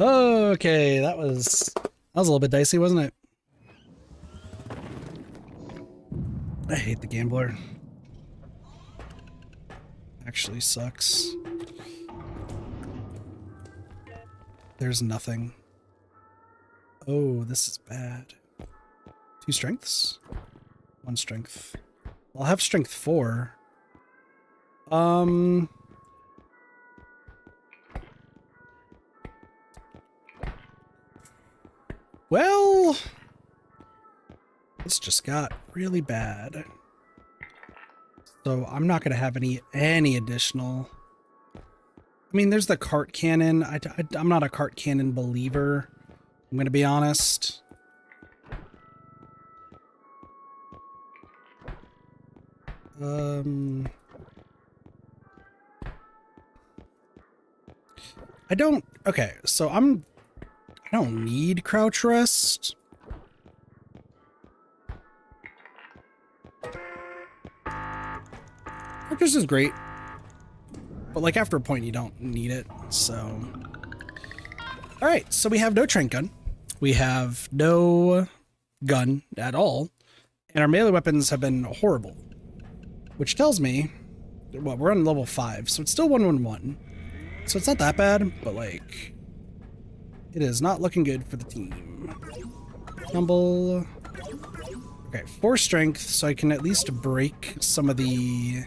Okay, that was a little bit dicey, wasn't it? I hate the gambler. Actually sucks. There's nothing. Oh, this is bad. 2 strengths? 1 strength. I'll have strength 4. Well, this just got really bad. So I'm not going to have any additional. I mean, there's the cart cannon. I'm not a cart cannon believer. I'm going to be honest. Okay, so I don't need crouch rest. Crouch rest is great. But like after a point you don't need it, so. Alright, so we have no trank gun. We have no gun at all. And our melee weapons have been horrible. Which tells me, well, we're on level 5, so it's still 1-1-1. So it's not that bad, but like, it is not looking good for the team. Humble. Okay, 4 strength, so I can at least break some of the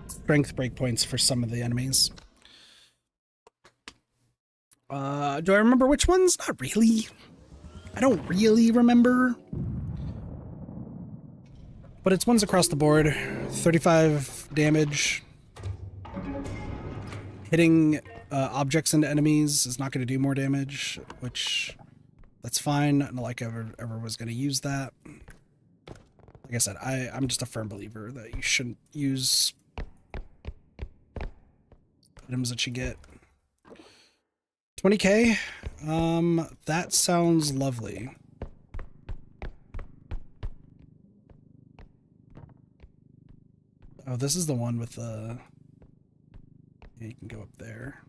strength breakpoints for some of the enemies. Do I remember which ones? Not really. I don't really remember. But it's ones across the board. 35 damage. Hitting objects into enemies is not going to do more damage, which that's fine. Not like I ever was going to use that. Like I said, I'm just a firm believer that you shouldn't use items that you get. 20k? That sounds lovely. Oh, this is the one with the... Yeah, you can go up there.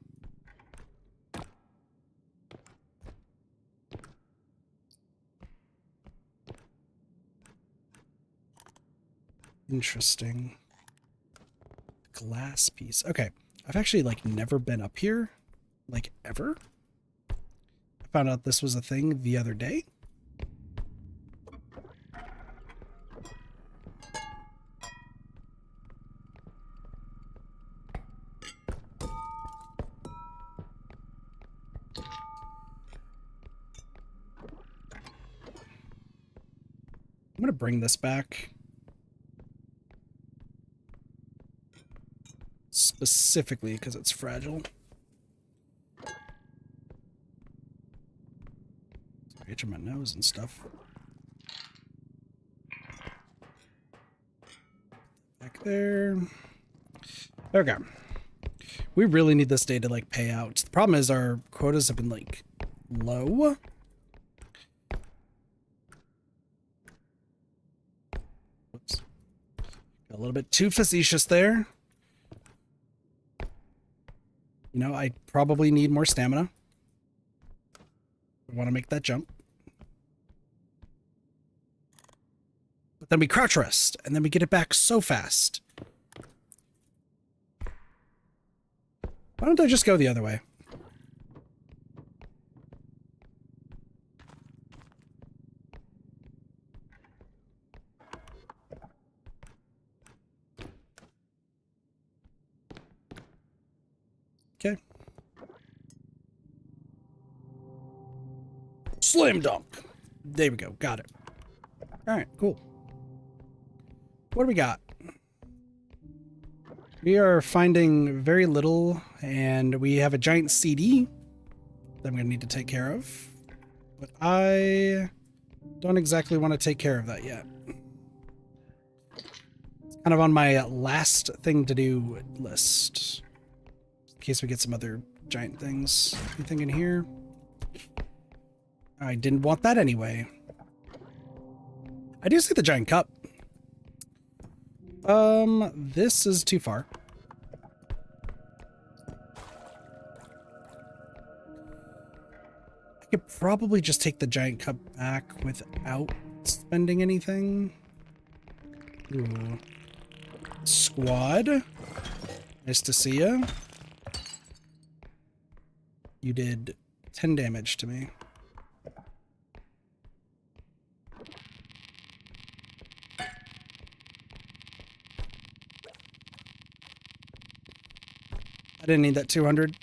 Interesting. Glass piece. Okay. I've actually, like, never been up here. Like, ever. I found out this was a thing the other day. I'm gonna bring this back. Specifically because it's fragile. Itching my nose and stuff. Back there. Okay. We really need this day to like pay out. The problem is our quotas have been like low. Whoops. Got a little bit too facetious there. You know, I probably need more stamina. I want to make that jump. But then we crouch rest, and then we get it back so fast. Why don't I just go the other way? Okay. Slam dunk. There we go. Got it. All right, cool. What do we got? We are finding very little, and we have a giant CD that I'm going to need to take care of. But I don't exactly want to take care of that yet. It's kind of on my last thing to do list. In case we get some other giant things. Anything in here? I didn't want that anyway. I do see the giant cup. This is too far. I could probably just take the giant cup back without spending anything. Ooh. Squad. Nice to see ya. You did 10 damage to me. I didn't need that 200.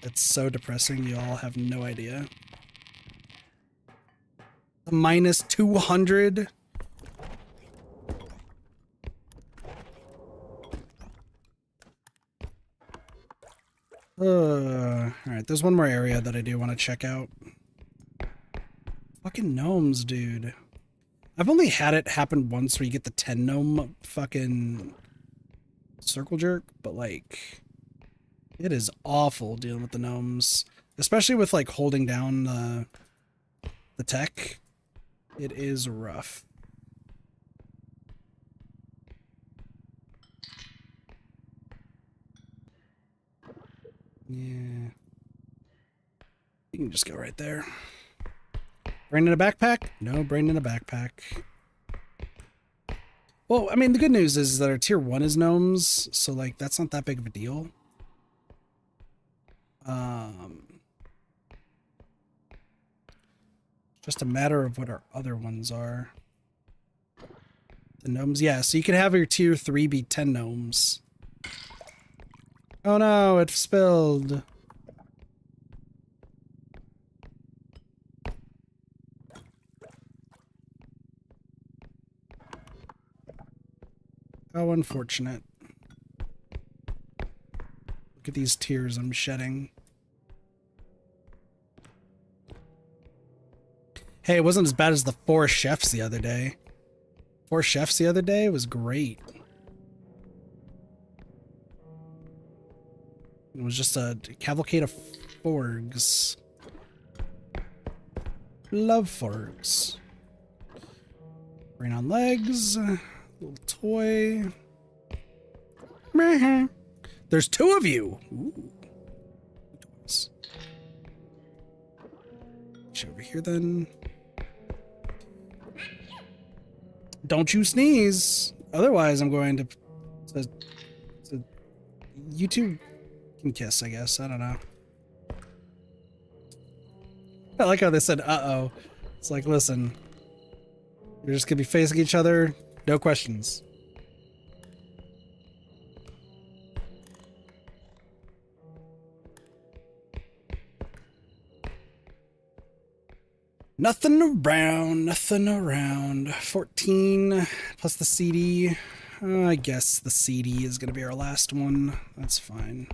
It's so depressing, you all have no idea. A minus 200? Alright, there's one more area that I do want to check out. Fucking gnomes, dude. I've only had it happen once where you get the 10 gnome fucking circle jerk, but like, it is awful dealing with the gnomes. Especially with like holding down the tech. It is rough. Yeah. You can just go right there. Brain in a backpack? No brain in a backpack. Well, I mean, the good news is that our tier 1 is gnomes, so like that's not that big of a deal. Just a matter of what our other ones are. The gnomes, yeah, so you can have your tier 3 be 10 gnomes. Oh no, it spilled. How unfortunate. Look at these tears I'm shedding. Hey, it wasn't as bad as the 4 chefs the other day. 4 chefs the other day was great. It was just a cavalcade of forgs. Love forgs. Brain on legs. Little toy. There's 2 of you. Ooh. Toys. Over here then. Don't you sneeze. Otherwise I'm going to you two can kiss, I guess. I don't know. I like how they said uh-oh. It's like, listen. You're just gonna be facing each other. No questions. Nothing around, nothing around. 14 plus the CD. I guess the CD is going to be our last one. That's fine.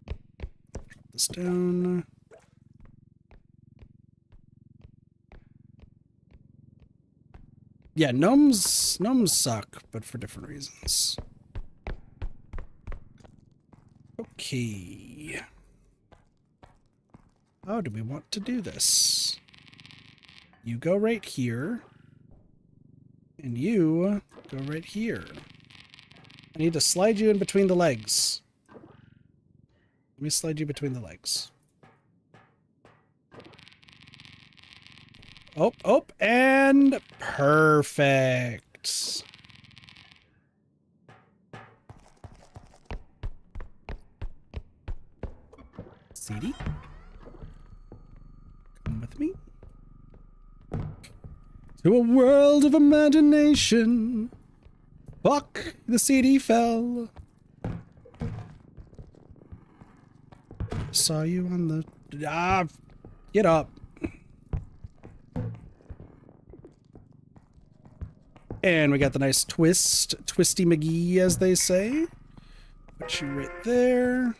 Drop this down. Yeah, gnomes suck, but for different reasons. Okay. How do we want to do this? You go right here. And you go right here. I need to slide you in between the legs. Let me slide you between the legs. Oh, and perfect. CD? Come with me. To a world of imagination. Fuck, the CD fell. Saw you on the... Ah, get up. And we got the nice twist. Twisty McGee, as they say. Put you right there.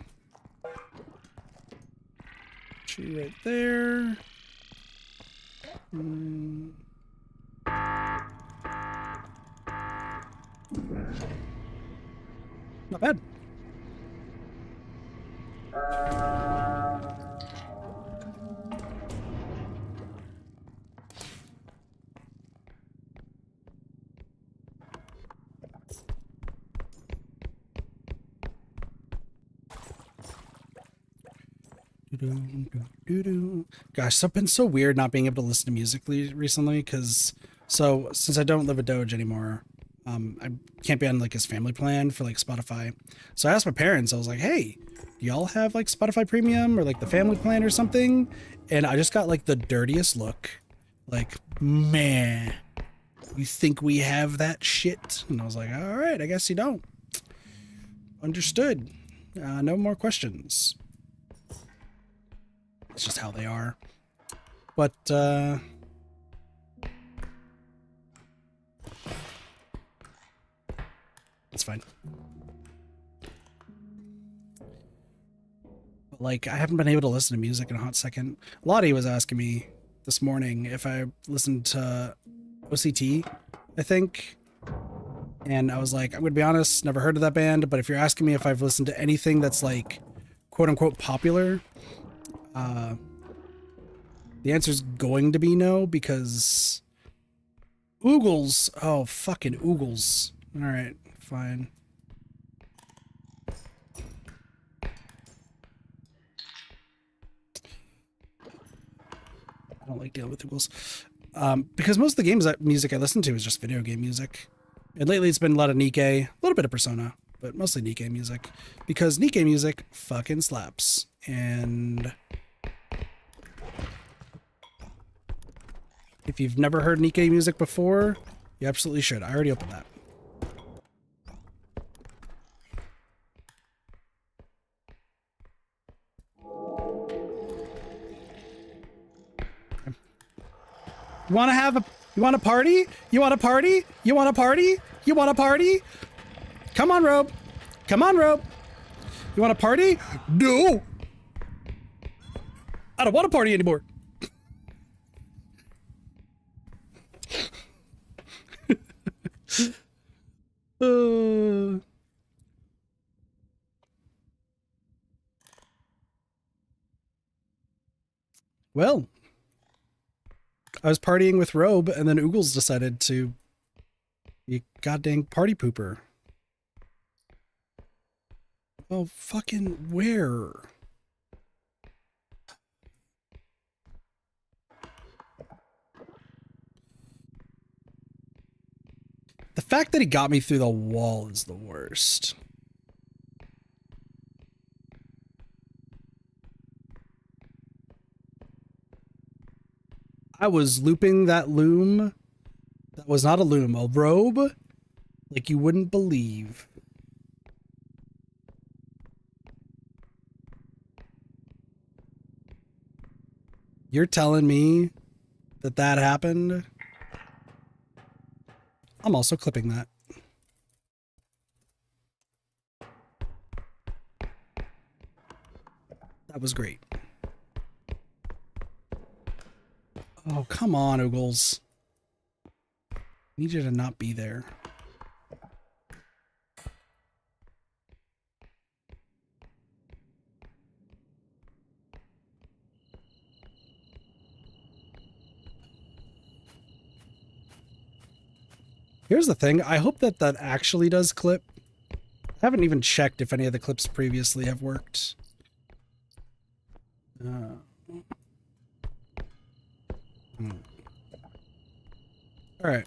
Put you right there. Not bad. Gosh, it's been so weird not being able to listen to music recently, because since I don't live with Doge anymore, I can't be on like his family plan for like Spotify. So I asked my parents, I was like, hey, do y'all have like Spotify Premium or like the family plan or something? And I just got like the dirtiest look. Like, man, you think we have that shit? And I was like, all right, I guess you don't. Understood. No more questions. It's just how they are. But, it's fine. But, like, I haven't been able to listen to music in a hot second. Lottie was asking me this morning if I listened to OCT, I think. And I was like, I'm going to be honest, never heard of that band. But if you're asking me if I've listened to anything that's, like, quote-unquote popular, the answer is going to be no, because Oogles. Oh, fucking Oogles. All right, fine. I don't like dealing with Oogles. Because most of the games music I listen to is just video game music. And lately it's been a lot of Nikkei, a little bit of Persona, but mostly Nikkei music. Because Nikkei music fucking slaps. And if you've never heard Nikkei music before, you absolutely should. I already opened that. You want a party? You want a party? You want a party? You want a party? Come on, Robe. Come on, Robe. You want a party? No. I don't want a party anymore. Well, I was partying with Robe, and then Oogles decided to be a goddamn party pooper. Oh, fucking where? The fact that he got me through the wall is the worst. I was looping that loom. That was not a loom, a robe. Like you wouldn't believe. You're telling me that that happened? I'm also clipping that. That was great. Oh, come on, Oogles. I need you to not be there. Here's the thing. I hope that that actually does clip. I haven't even checked if any of the clips previously have worked. All right.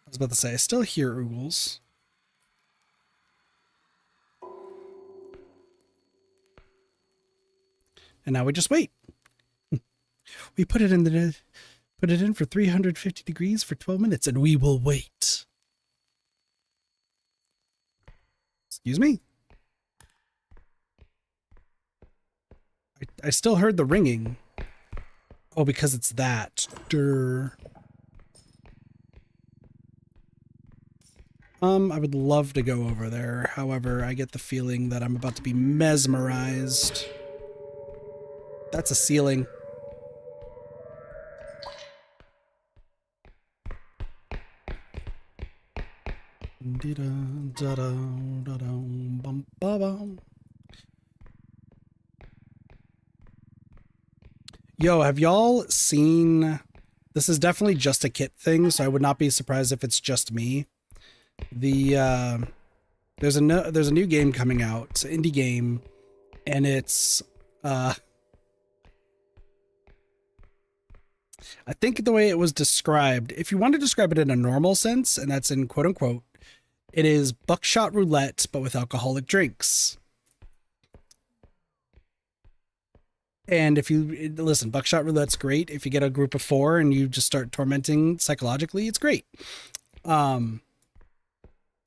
I was about to say, I still hear Oogles. And now we just wait. We put it in for 350 degrees for 12 minutes, and we will wait. Excuse me? I still heard the ringing. Oh, because it's that. Durr. I would love to go over there. However, I get the feeling that I'm about to be mesmerized. That's a ceiling. Yo, have y'all seen... This is definitely just a kit thing, so I would not be surprised if it's just me. There's a new game coming out. It's an indie game, and it's I think the way it was described, if you want to describe it in a normal sense, and that's in quote unquote, it is buckshot roulette but with alcoholic drinks. And if you listen, buckshot roulette's great. If you get a group of 4 and you just start tormenting psychologically, it's great. So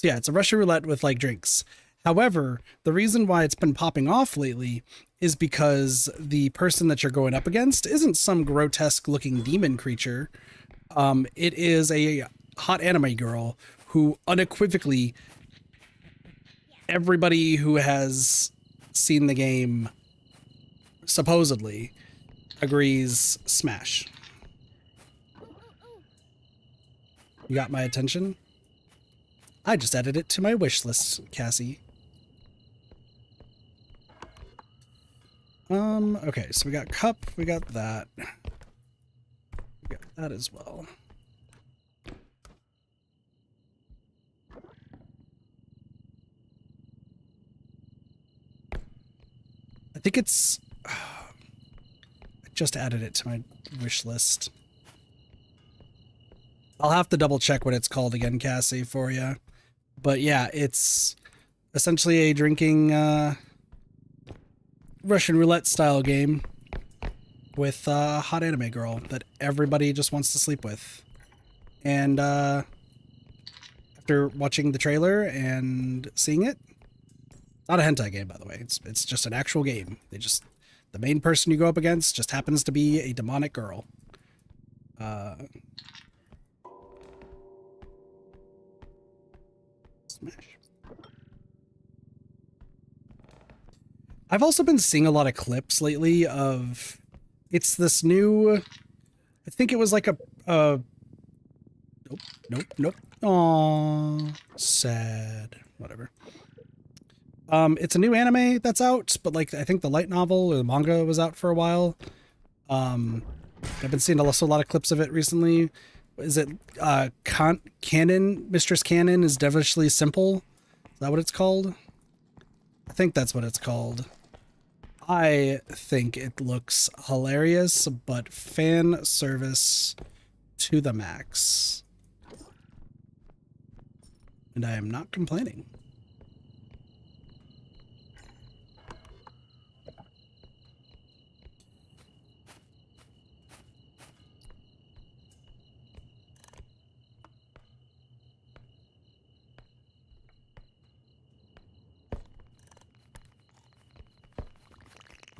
yeah, it's a Russian roulette with like drinks. However, the reason why it's been popping off lately is because the person that you're going up against isn't some grotesque looking demon creature. It is a hot anime girl who unequivocally everybody who has seen the game supposedly agrees smash. You got my attention? I just added it to my wish list, Cassie. Okay, so we got cup, we got that. We got that as well. I think it's... I just added it to my wish list. I'll have to double check what it's called again, Cassie, for you. But yeah, it's essentially a drinking Russian roulette style game with a hot anime girl that everybody just wants to sleep with. And after watching the trailer and seeing it, not a hentai game, by the way. It's just an actual game. The main person you go up against just happens to be a demonic girl. Smash. I've also been seeing a lot of clips lately of... It's this new... I think it was like a... Nope. Aww. Sad. Whatever. It's a new anime that's out, but like I think the light novel or the manga was out for a while. I've been seeing also a lot of clips of it recently. Is it Canon? Mistress Canon is Devilishly Simple? Is that what it's called? I think that's what it's called. I think it looks hilarious, but fan service to the max. And I am not complaining.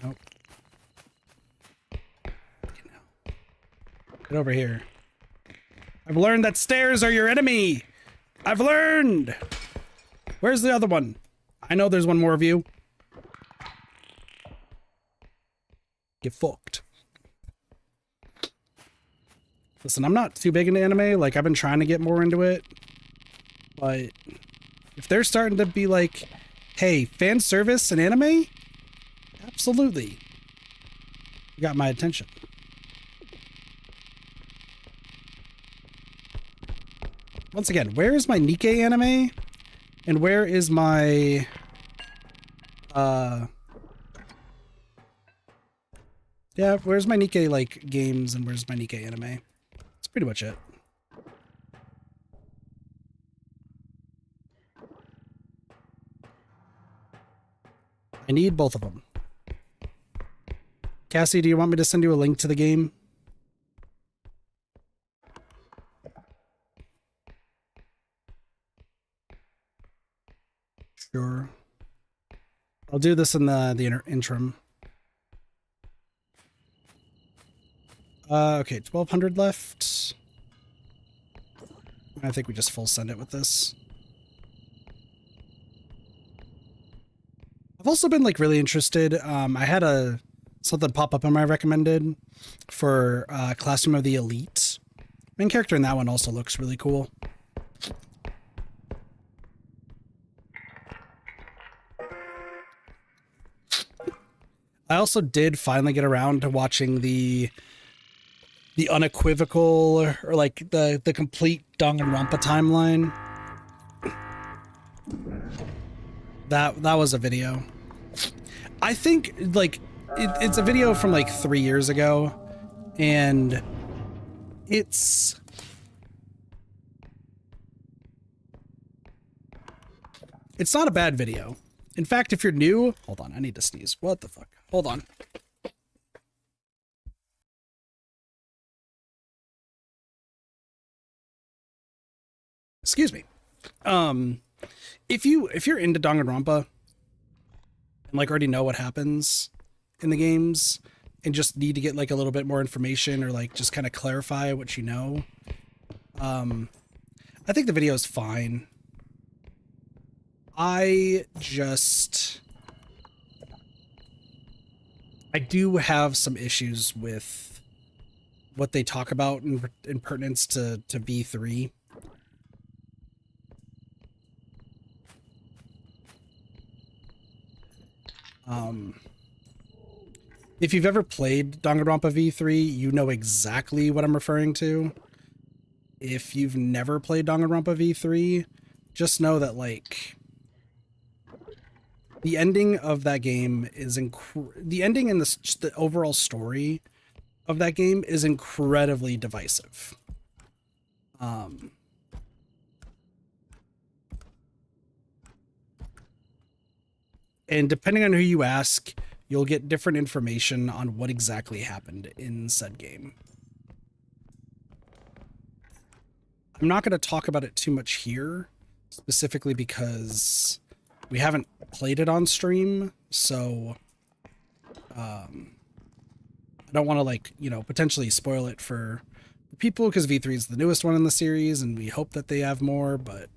Nope. Get over here. I've learned that stairs are your enemy. I've learned. Where's the other one? I know there's one more of you. Get fucked. Listen, I'm not too big into anime. Like, I've been trying to get more into it. But if they're starting to be like, hey, fan service and anime? Absolutely. You got my attention. Once again, where is my Nikkei anime? And where is my... Yeah, where's my Nikkei, like, games and where's my Nikkei anime? That's pretty much it. I need both of them. Cassie, do you want me to send you a link to the game? Sure. I'll do this in the interim. Okay, 1,200 left. I think we just full send it with this. I've also been like really interested. I had something pop up on my recommended for Classroom of the Elite. Main character in that one also looks really cool. I also did finally get around to watching the unequivocal or like the complete Danganronpa timeline. That was a video. I think like it's a video from like 3 years ago, and it's not a bad video. In fact, if you're new, hold on, I need to sneeze. What the fuck? Hold on. Excuse me. If you're into Danganronpa and like already know what happens in the games and just need to get like a little bit more information or like just kind of clarify what you know, I think the video is fine. I do have some issues with what they talk about in pertinence to V3. If you've ever played Danganronpa V3, you know exactly what I'm referring to. If you've never played Danganronpa V3, just know that like the ending of that game is the ending and the overall story of that game is incredibly divisive. And depending on who you ask, you'll get different information on what exactly happened in said game. I'm not going to talk about it too much here, specifically because we haven't played it on stream, so I don't want to like, you know, potentially spoil it for people because V3 is the newest one in the series and we hope that they have more, but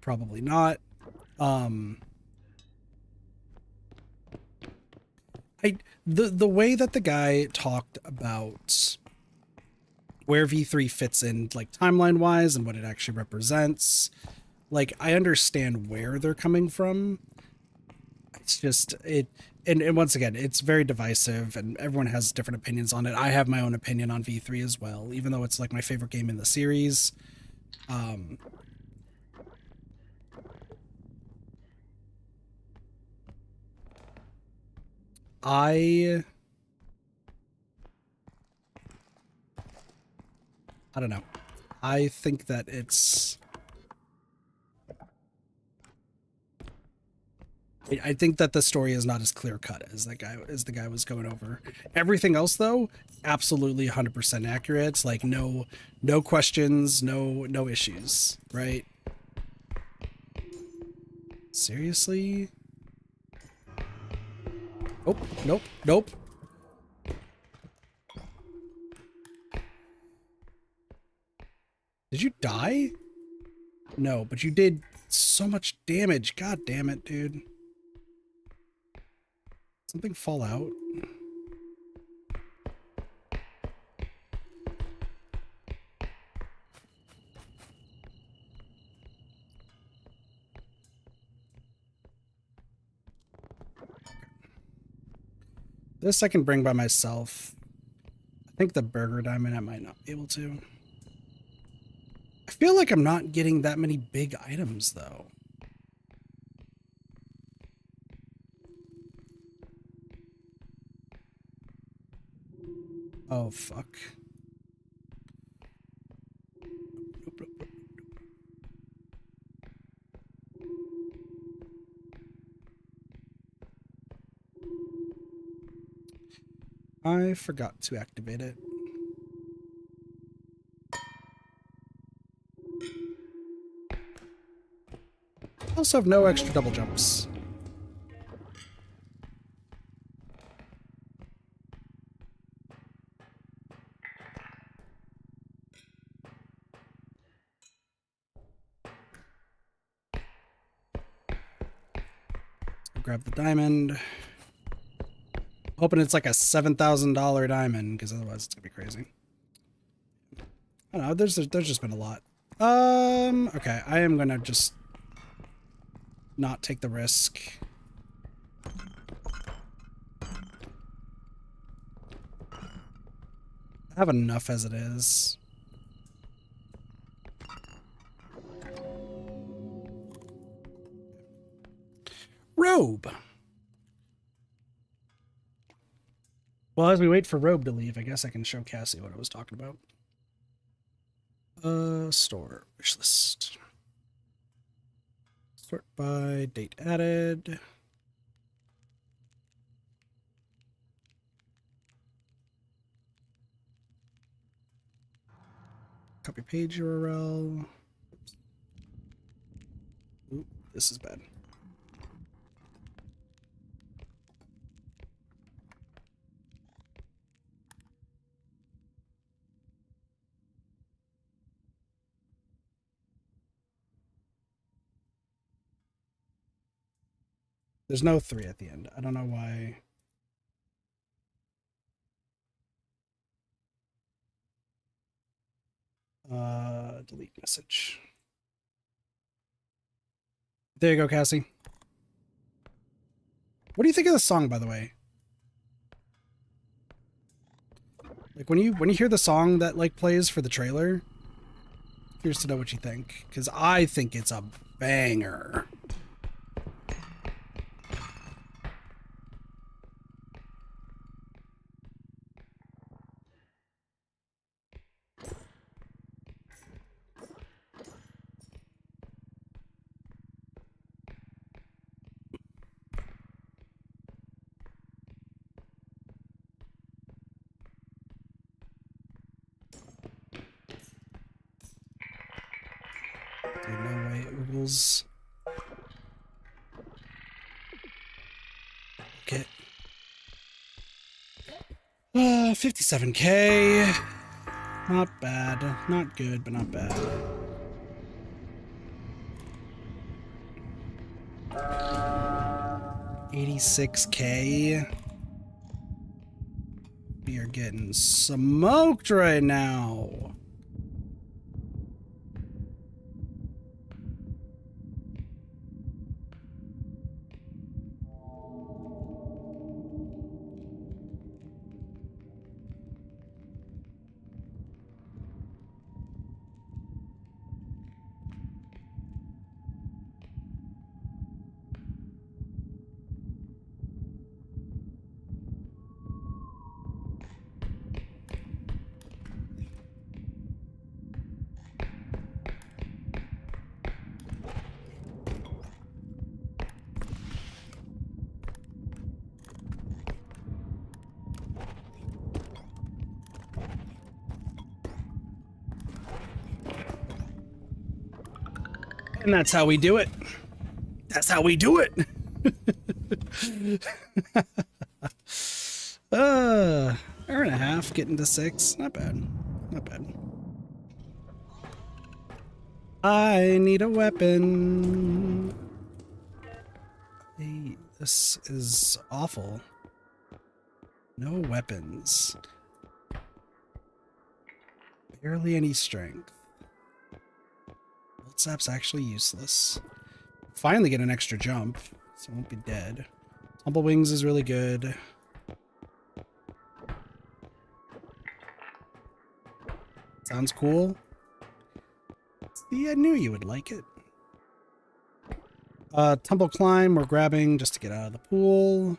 probably not. The way that the guy talked about where V3 fits in like timeline wise and what it actually represents, like I understand where they're coming from. It's just and once again, it's very divisive and everyone has different opinions on it. I have my own opinion on V3 as well, even though it's like my favorite game in the series. I don't know. I think that I think that the story is not as clear cut as the guy was going over. Everything else though, absolutely 100% accurate. It's like no questions, no issues, right? Seriously? Oh, nope. Did you die? No, but you did so much damage. God damn it, dude. Something fall out? This I can bring by myself. I think the burger diamond I might not be able to. I feel like I'm not getting that many big items though. Oh, fuck. Nope. I forgot to activate it. I also have no extra double jumps. I'll grab the diamond. Hoping it's like a $7,000 diamond, because otherwise it's gonna be crazy. I don't know, there's just been a lot. Okay, I am gonna just not take the risk. I have enough as it is. Robe. Well, as we wait for Robe to leave, I guess I can show Cassie what I was talking about. Store wishlist. Sort by date added. Copy page URL. Oops. Ooh, this is bad. There's no 3 at the end. I don't know why. Delete message. There you go, Cassie. What do you think of the song, by the way? Like when you hear the song that like plays for the trailer, curious to know what you think, because I think it's a banger. Dude, no way, Oogles. Okay. 57K. Not bad. Not good, but not bad. $86K. We are getting smoked right now. And that's how we do it. That's how we do it. Hour and a half, getting to 6. Not bad. Not bad. I need a weapon. Hey, this is awful. No weapons. Barely any strength. Sap's actually useless. Finally get an extra jump, so I won't be dead. Tumble Wings is really good. Sounds cool. See, I knew you would like it. Tumble Climb we're grabbing just to get out of the pool.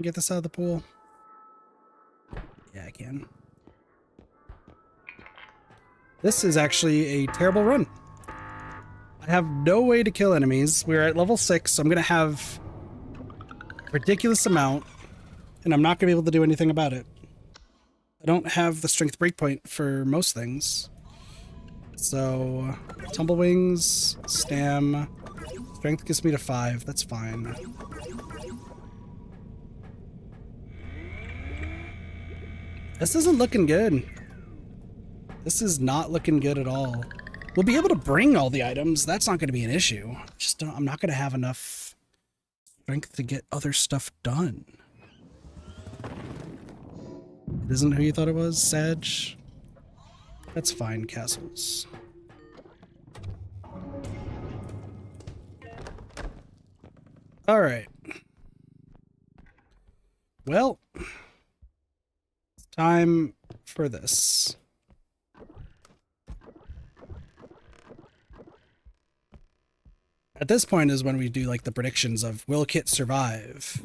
Get this out of the pool. Yeah, I can. This is actually a terrible run. I have no way to kill enemies. We're at level 6, so I'm going to have a ridiculous amount, and I'm not going to be able to do anything about it. I don't have the strength breakpoint for most things. So, Tumble Wings, Stam. Strength gets me to 5. That's fine. This isn't looking good. This is not looking good at all. We'll be able to bring all the items. That's not going to be an issue. Just I'm not going to have enough strength to get other stuff done. It isn't who you thought it was, Sag? That's fine, castles. All right. Well, it's time for this. At this point is when we do like the predictions of will Kit survive?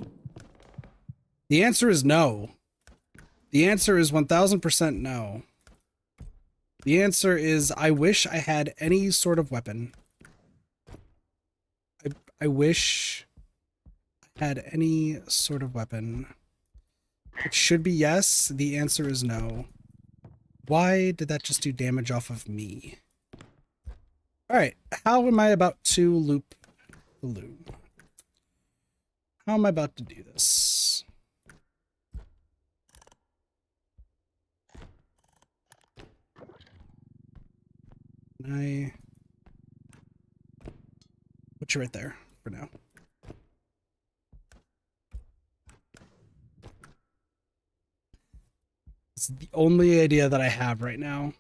The answer is no. The answer is 1000% no. The answer is I wish I had any sort of weapon. I wish I had any sort of weapon. It should be yes. The answer is no. Why did that just do damage off of me? Alright, how am I about to loop the loop? How am I about to do this? Can I put you right there for now? It's the only idea that I have right now.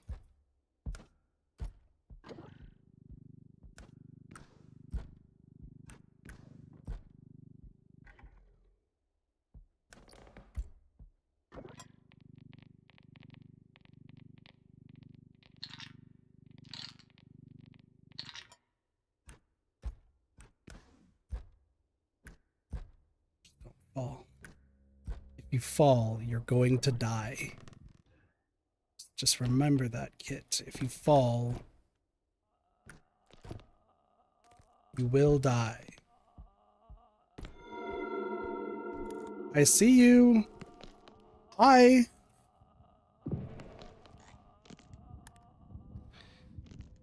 Fall. If you fall, you're going to die. Just remember that, Kit. If you fall, you will die. I see you. Hi.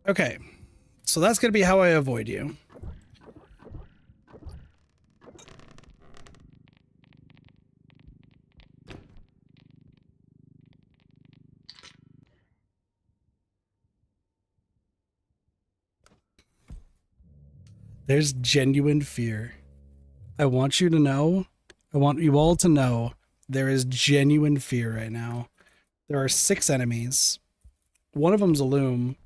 Okay. So that's going to be how I avoid you. There's genuine fear. I want you to know, I want you all to know, there is genuine fear right now. There are 6 enemies. One of them's a loom.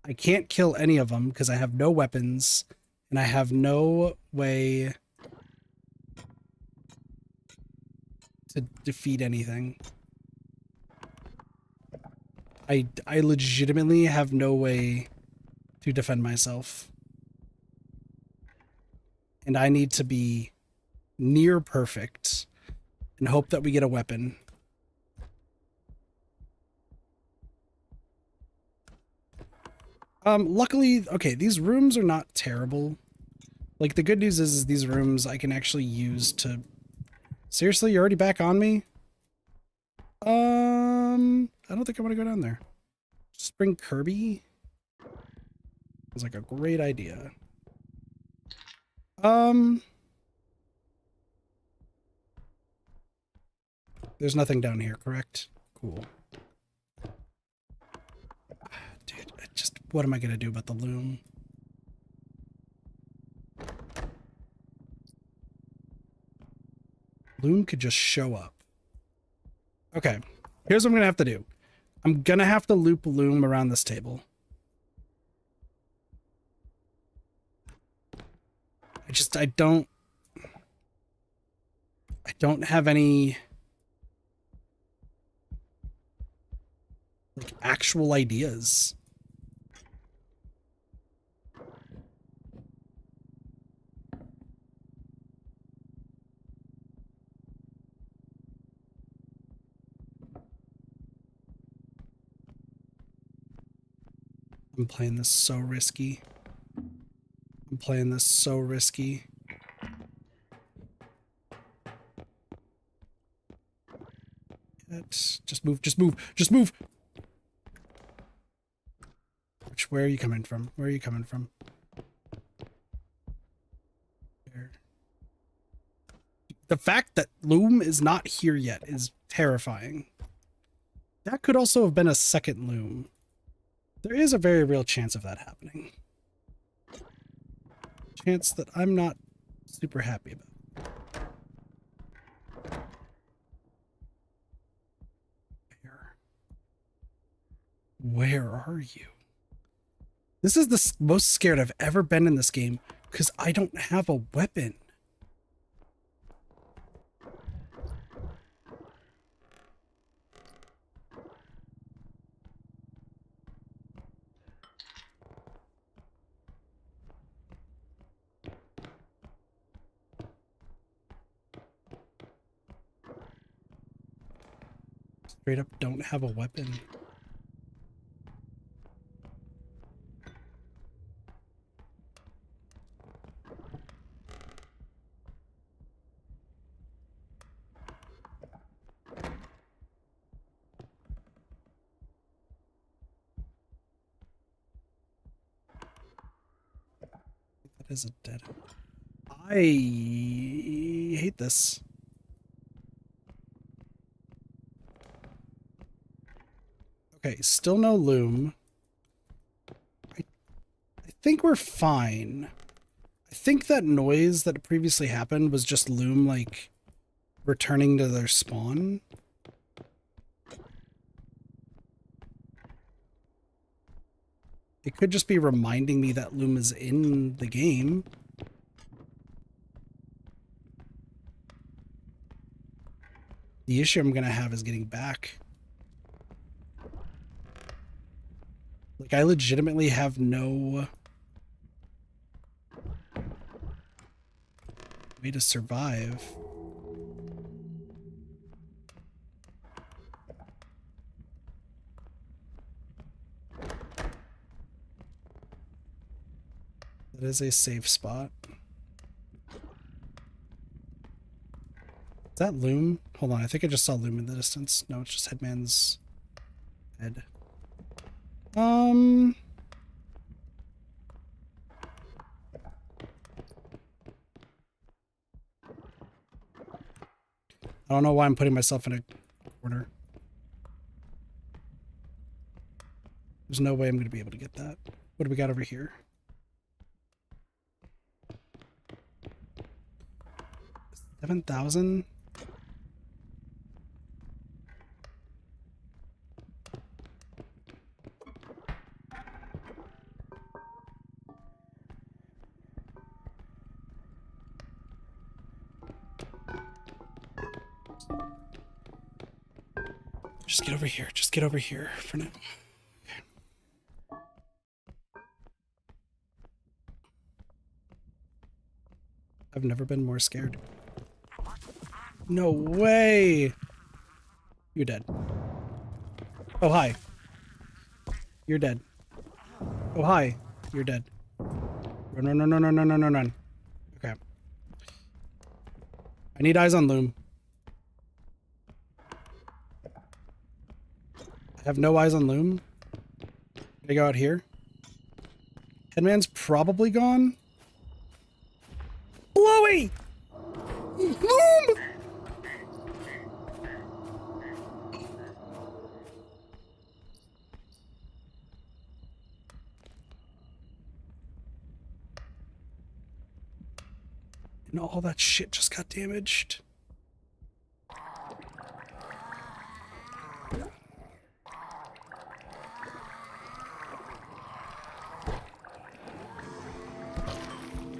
I can't kill any of them because I have no weapons and I have no way to defeat anything. I legitimately have no way to defend myself. And I need to be near perfect and hope that we get a weapon. Luckily, okay, these rooms are not terrible. Like, the good news is these rooms I can actually use to... Seriously, you're already back on me? I don't think I want to go down there. Just bring Kirby? It's like a great idea. There's nothing down here, correct? Cool. Dude, what am I gonna do about the loom? Loom could just show up. Okay, here's what I'm gonna have to do. I'm gonna have to loop loom around this table. I don't have any like actual ideas. I'm playing this so risky. I'm playing this so risky. Just move, just move, just move! Where are you coming from? Where are you coming from? There. The fact that Loom is not here yet is terrifying. That could also have been a second loom. There is a very real chance of that happening. Chance that I'm not super happy about. Where are you? This is the most scared I've ever been in this game because I don't have a weapon. Straight up don't have a weapon. That is a dead end. I hate this. Okay, still no loom. I think we're fine. I think that noise that previously happened was just loom, like, returning to their spawn. It could just be reminding me that loom is in the game. The issue I'm gonna have is getting back. Like, I legitimately have no way to survive. That is a safe spot. Is that loom? Hold on, I think I just saw loom in the distance. No, it's just Headman's head. I don't know why I'm putting myself in a corner. There's no way I'm going to be able to get that. What do we got over here? 7,000? Just get over here. Just get over here for now. Okay. I've never been more scared. No way! You're dead. Oh, hi. You're dead. Oh, hi. You're dead. Run, run, run, run, run, run, run, run. Okay. I need eyes on loom. I have no eyes on loom. Can I go out here? Headman's probably gone. Blowy! Loom! And all that shit just got damaged.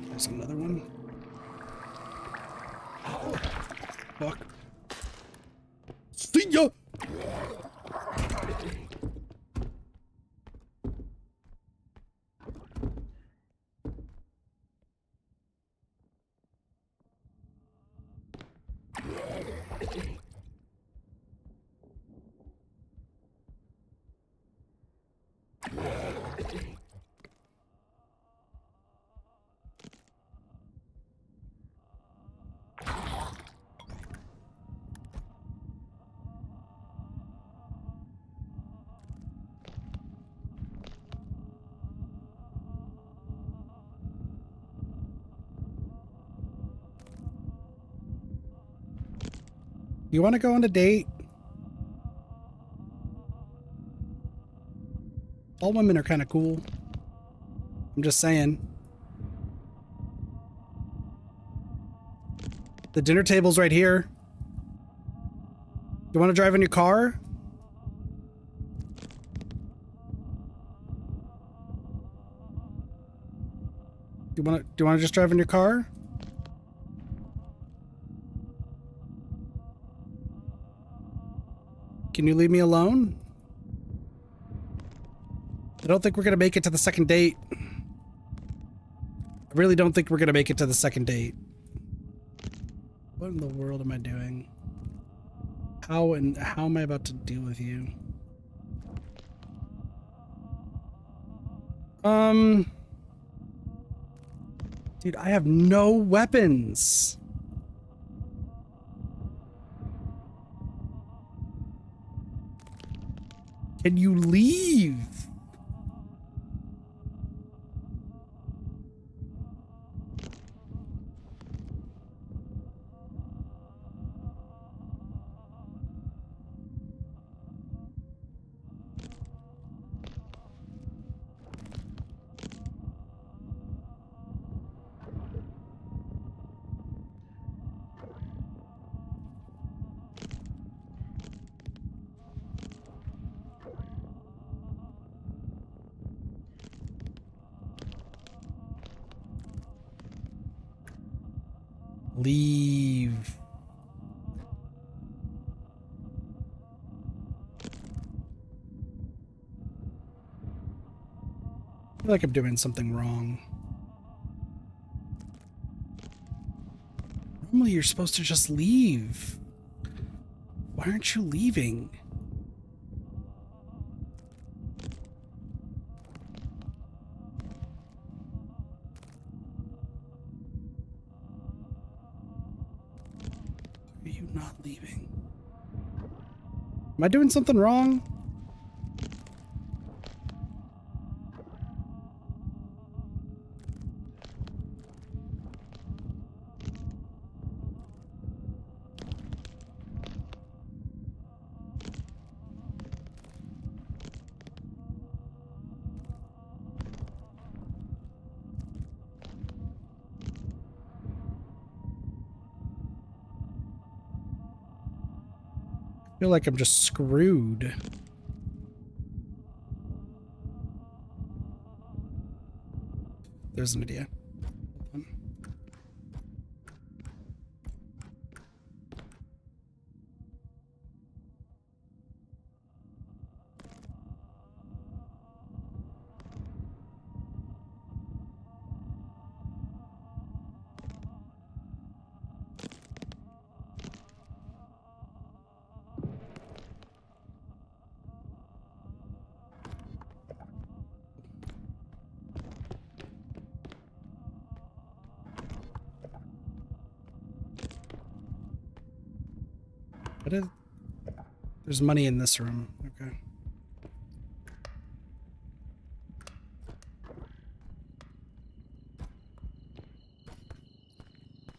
There's another one. Fuck. See ya! You want to go on a date? All women are kind of cool. I'm just saying. The dinner table's right here. You want to drive in your car? Do you want to just drive in your car? Can you leave me alone? I don't think we're gonna make it to the second date. I really don't think we're gonna make it to the second date. What in the world am I doing? How am I about to deal with you? Dude, I have no weapons. Can you leave? Leave. I feel like I'm doing something wrong. Normally you're supposed to just leave. Why aren't you leaving? Are you not leaving? Am I doing something wrong? I feel like I'm just screwed. There's an idea. What is... There's money in this room. Okay.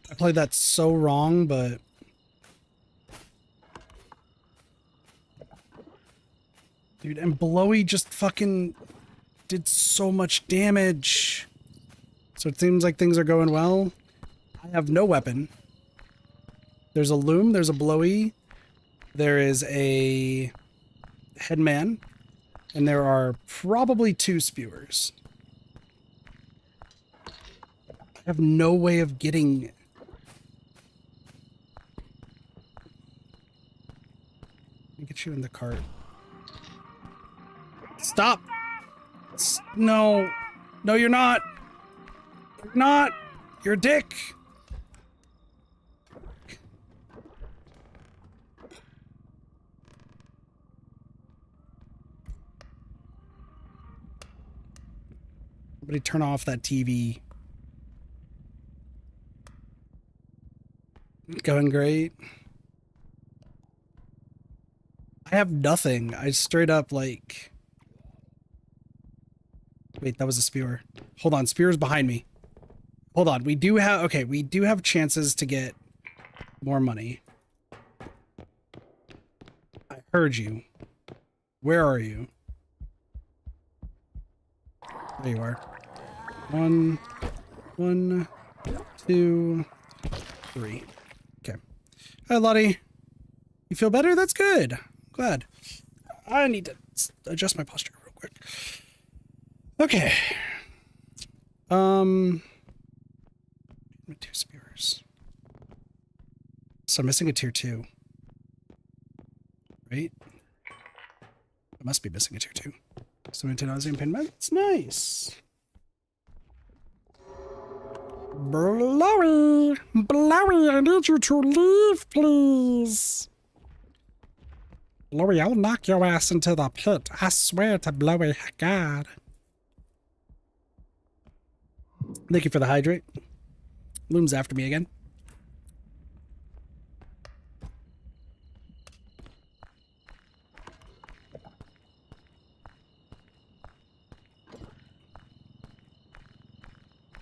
I played that so wrong, but... Dude, and Blowy just fucking did so much damage. So it seems like things are going well. I have no weapon. There's a loom, there's a Blowy. There is a headman, and there are probably 2 spewers. I have no way of getting... Let me get you in the cart. Stop! No! No, you're not! You're not! You're a dick! Somebody turn off that TV. Going great. I have nothing. I straight up like... Wait, that was a spewer. Hold on, spewer's behind me. Hold on, we do have... Okay, we do have chances to get more money. I heard you. Where are you? There you are. 1, 1, 2, 3. Okay. Hi, Lottie. You feel better? That's good. Glad. I need to adjust my posture real quick. Okay. My 2 spears. So I'm missing a tier 2. Right? I must be missing a tier 2. So anti-nauseam pain meds. Nice. Blowy! Blowy, I need you to leave, please. Blowy, I'll knock your ass into the pit. I swear to Blowy, God. Thank you for the hydrate. Loom's after me again.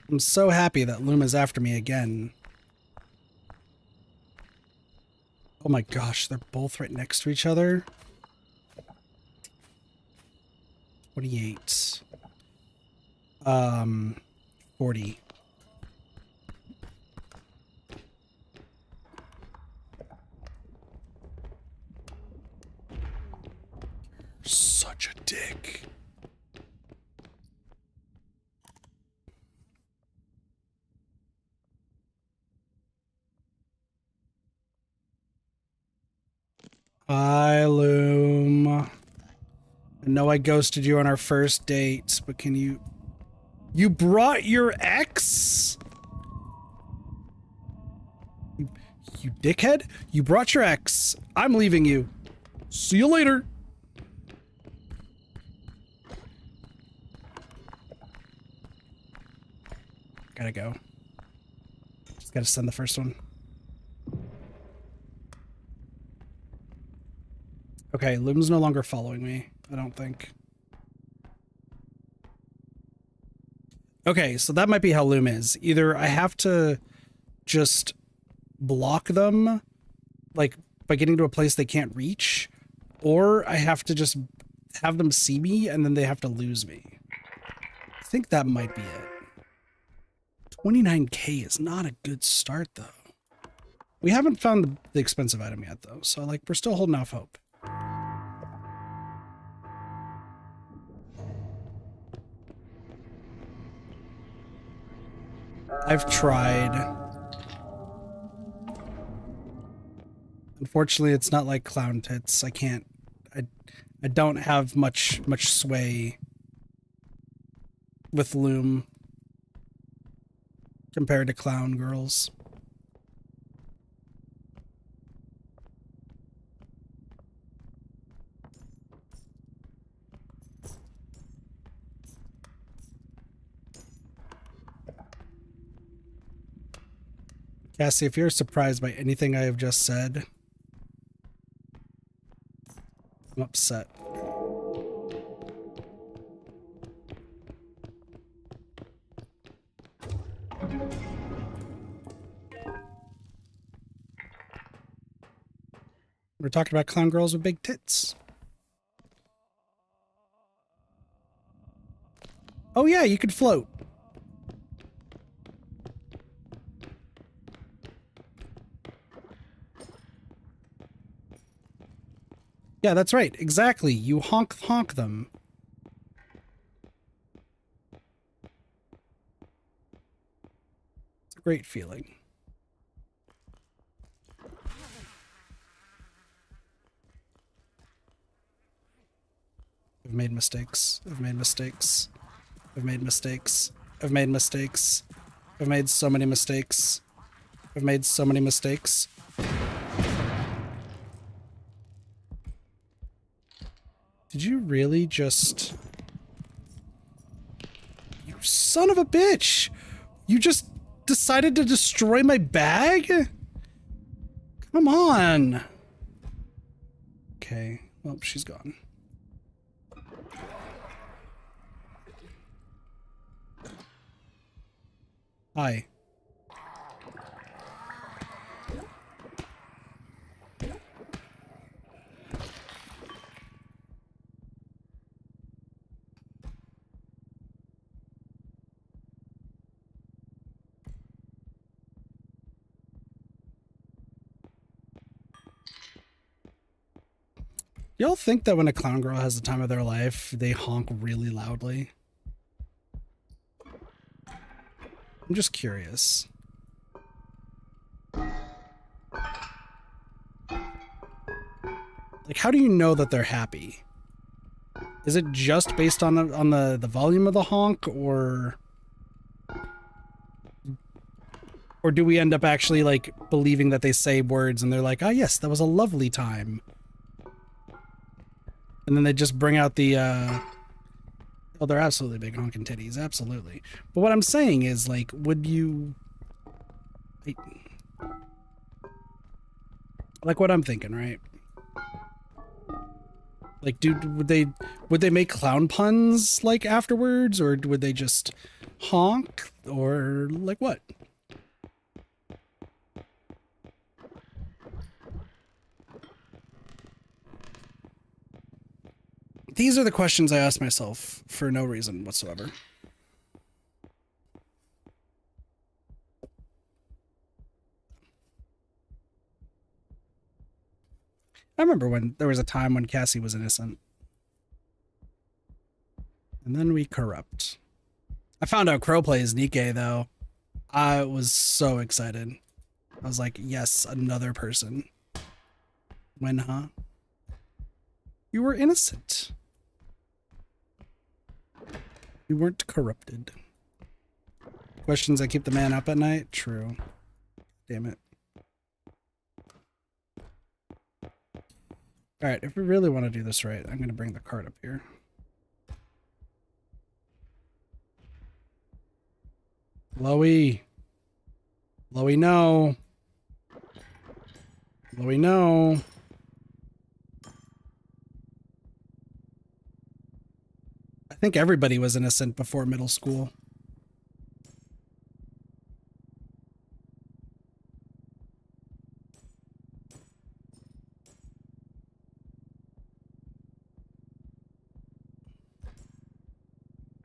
I'm so happy that Loom is after me again. Oh my gosh, they're both right next to each other. 28. 40. Such a dick. Hi, Loom. I know I ghosted you on our first date, but can you... You brought your ex? You dickhead? You brought your ex. I'm leaving you. See you later. Gotta go. Just gotta send the first one. Okay, Loom's no longer following me, I don't think. Okay, so that might be how Loom is. Either I have to just block them, like, by getting to a place they can't reach, or I have to just have them see me and then they have to lose me. I think that might be it. 29k is not a good start, though. We haven't found the expensive item yet, though, so, like, we're still holding off hope. I've tried. Unfortunately, it's not like clown tits. I can't. I don't have much sway with Loom compared to clown girls. Cassie, if you're surprised by anything I have just said, I'm upset. We're talking about clown girls with big tits. Oh yeah, you could float. Yeah, that's right. Exactly. You honk them. It's a great feeling. I've made mistakes. I've made mistakes. I've made mistakes. I've made mistakes. I've made so many mistakes. I've made so many mistakes. Did you really just... You son of a bitch! You just decided to destroy my bag? Come on! Okay, well, she's gone. Hi. Y'all think that when a clown girl has the time of their life, they honk really loudly? I'm just curious. Like, how do you know that they're happy? Is it just based on the volume of the honk, or do we end up actually like believing that they say words and they're like, ah, yes, that was a lovely time, and then they just bring out the oh, they're absolutely big honking titties, absolutely. But what I'm saying is, like, would you like what I'm thinking, right? Like, would they make clown puns like afterwards, or would they just honk, or like what? These are the questions I ask myself for no reason whatsoever. I remember when there was a time when Cassie was innocent. And then we corrupt. I found out Crow plays Nikke, though. I was so excited. I was like, yes, another person. When, huh? You were innocent. You weren't corrupted. Questions that keep the man up at night? True. Damn it. Alright, if we really want to do this right, I'm going to bring the cart up here. Loey. Loey, no. Loey, no. I think everybody was innocent before middle school.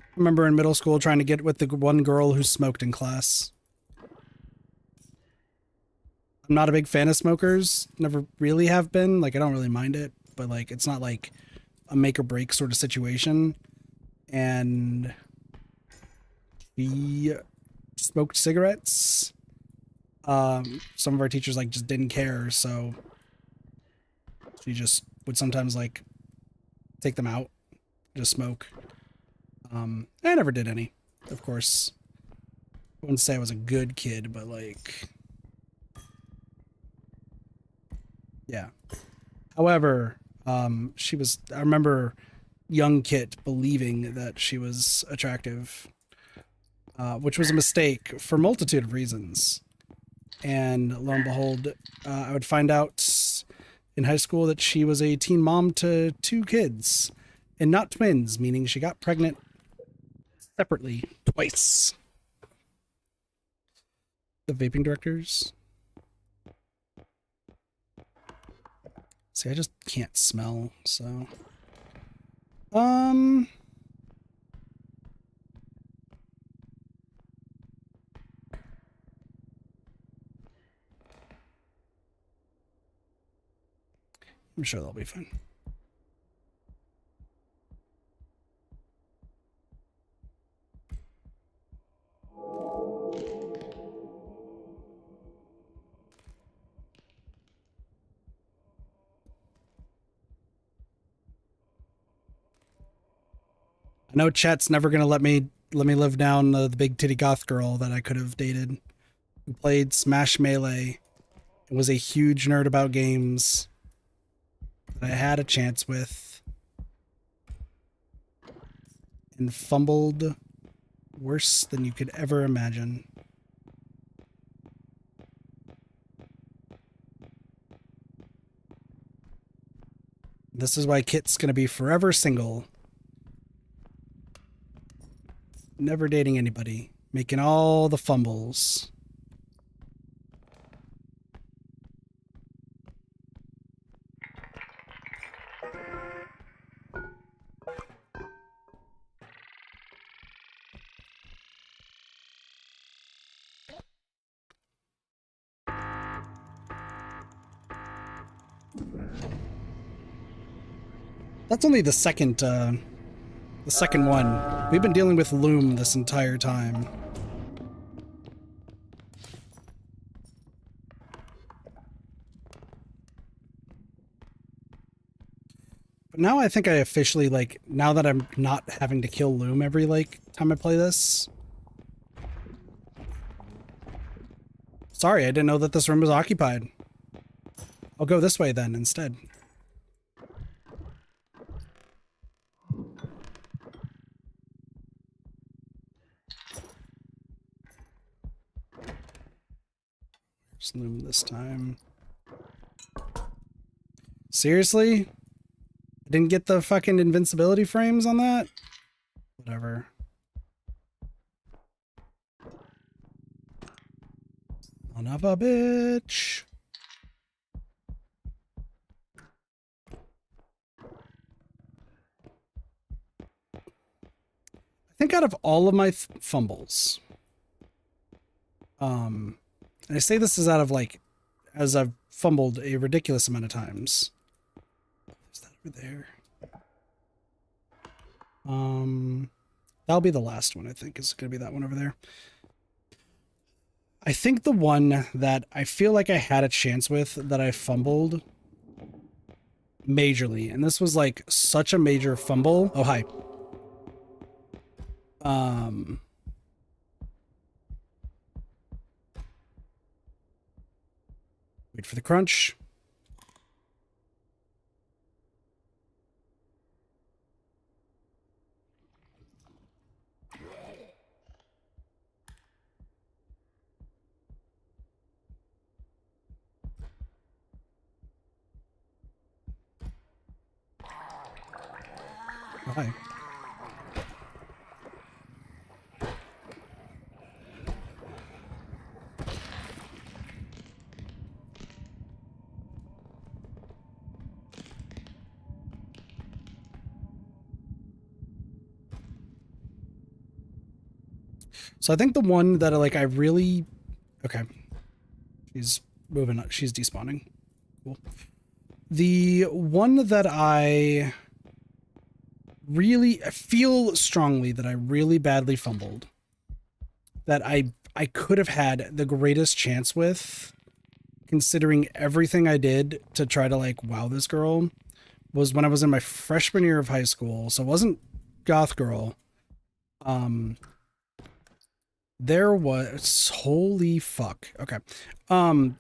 I remember in middle school trying to get with the one girl who smoked in class. I'm not a big fan of smokers. Never really have been. Like, I don't really mind it, but like, it's not like a make or break sort of situation. And we smoked cigarettes. Some of our teachers like just didn't care, so she just would sometimes like take them out, just smoke. I never did any, of course. I wouldn't say I was a good kid, but like, yeah. However, she was, I remember young Kit believing that she was attractive, which was a mistake for a multitude of reasons. And lo and behold, I would find out in high school that she was a teen mom to 2 kids, and not twins, meaning she got pregnant separately twice. The vaping directors. See, I just can't smell, so. I'm sure they'll be fine. I know chat's never gonna let me live down the big titty goth girl that I could have dated, who played Smash Melee and was a huge nerd about games that I had a chance with and fumbled worse than you could ever imagine. This is why Kit's gonna be forever single. Never dating anybody. Making all the fumbles. That's only the second one. We've been dealing with Loom this entire time. But now I think I officially, like, now that I'm not having to kill Loom every, like, time I play this. Sorry, I didn't know that this room was occupied. I'll go this way then instead. There's Loom this time. Seriously? I didn't get the fucking invincibility frames on that? Whatever. Son of a bitch. I think out of all of my fumbles, and I say this is out of, like, as I've fumbled a ridiculous amount of times. Is that over there? That'll be the last one, I think, is gonna be that one over there. I think the one that I feel like I had a chance with that I fumbled majorly, and this was like such a major fumble. Oh, hi. Wait for the crunch. Oh, hi. So I think the one that I really... Okay. She's moving up. She's despawning. Cool. The one that I really feel strongly that I really badly fumbled, that I could have had the greatest chance with, considering everything I did to try to, like, wow this girl, was when I was in my freshman year of high school. So it wasn't Goth Girl. There was, holy fuck. Okay.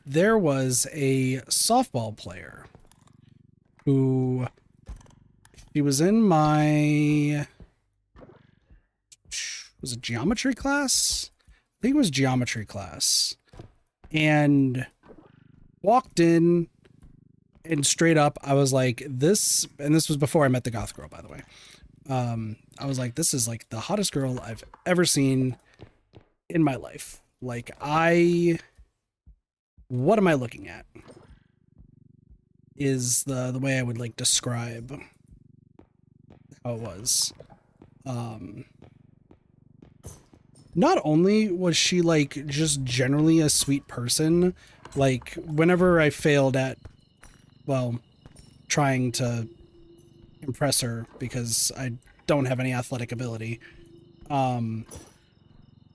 There was a softball player who, he was in my, was it geometry class? I think it was geometry class. And walked in, and straight up, I was like, this, and this was before I met the Goth Girl, by the way. I was like, this is like the hottest girl I've ever seen in my life. Like, what am I looking at? Is the way I would, like, describe how it was. Not only was she, like, just generally a sweet person, like, whenever I failed at, well, trying to impress her because I don't have any athletic ability,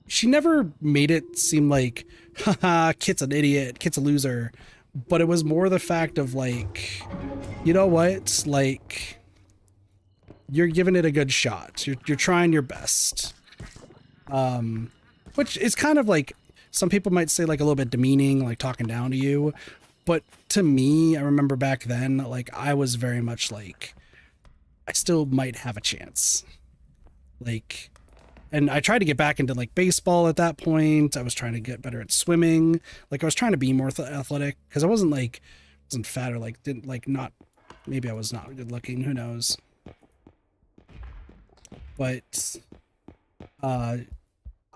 she never made it seem like, haha, Kit's an idiot, Kit's a loser. But it was more the fact of, like, you know what? Like, you're giving it a good shot. You're trying your best. Which is kind of like, some people might say, like, a little bit demeaning, like talking down to you. But to me, I remember back then, like, I was very much like, I still might have a chance. Like, and I tried to get back into, like, baseball at that point. I was trying to get better at swimming. Like, I was trying to be more athletic, because I wasn't, like, wasn't fat or, like, didn't, like, not, maybe I was not good looking, who knows. But I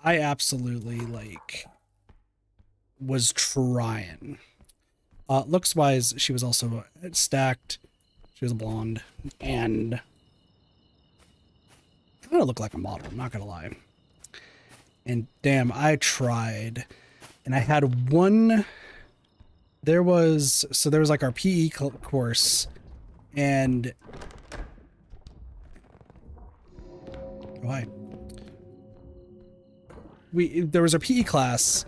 absolutely, like, was trying. Looks wise, she was also stacked. She was a blonde, and kind of looked like a model, I'm not gonna lie. And damn, I tried. And I had one, there was like our PE course, and Oh, hi. There was a PE class,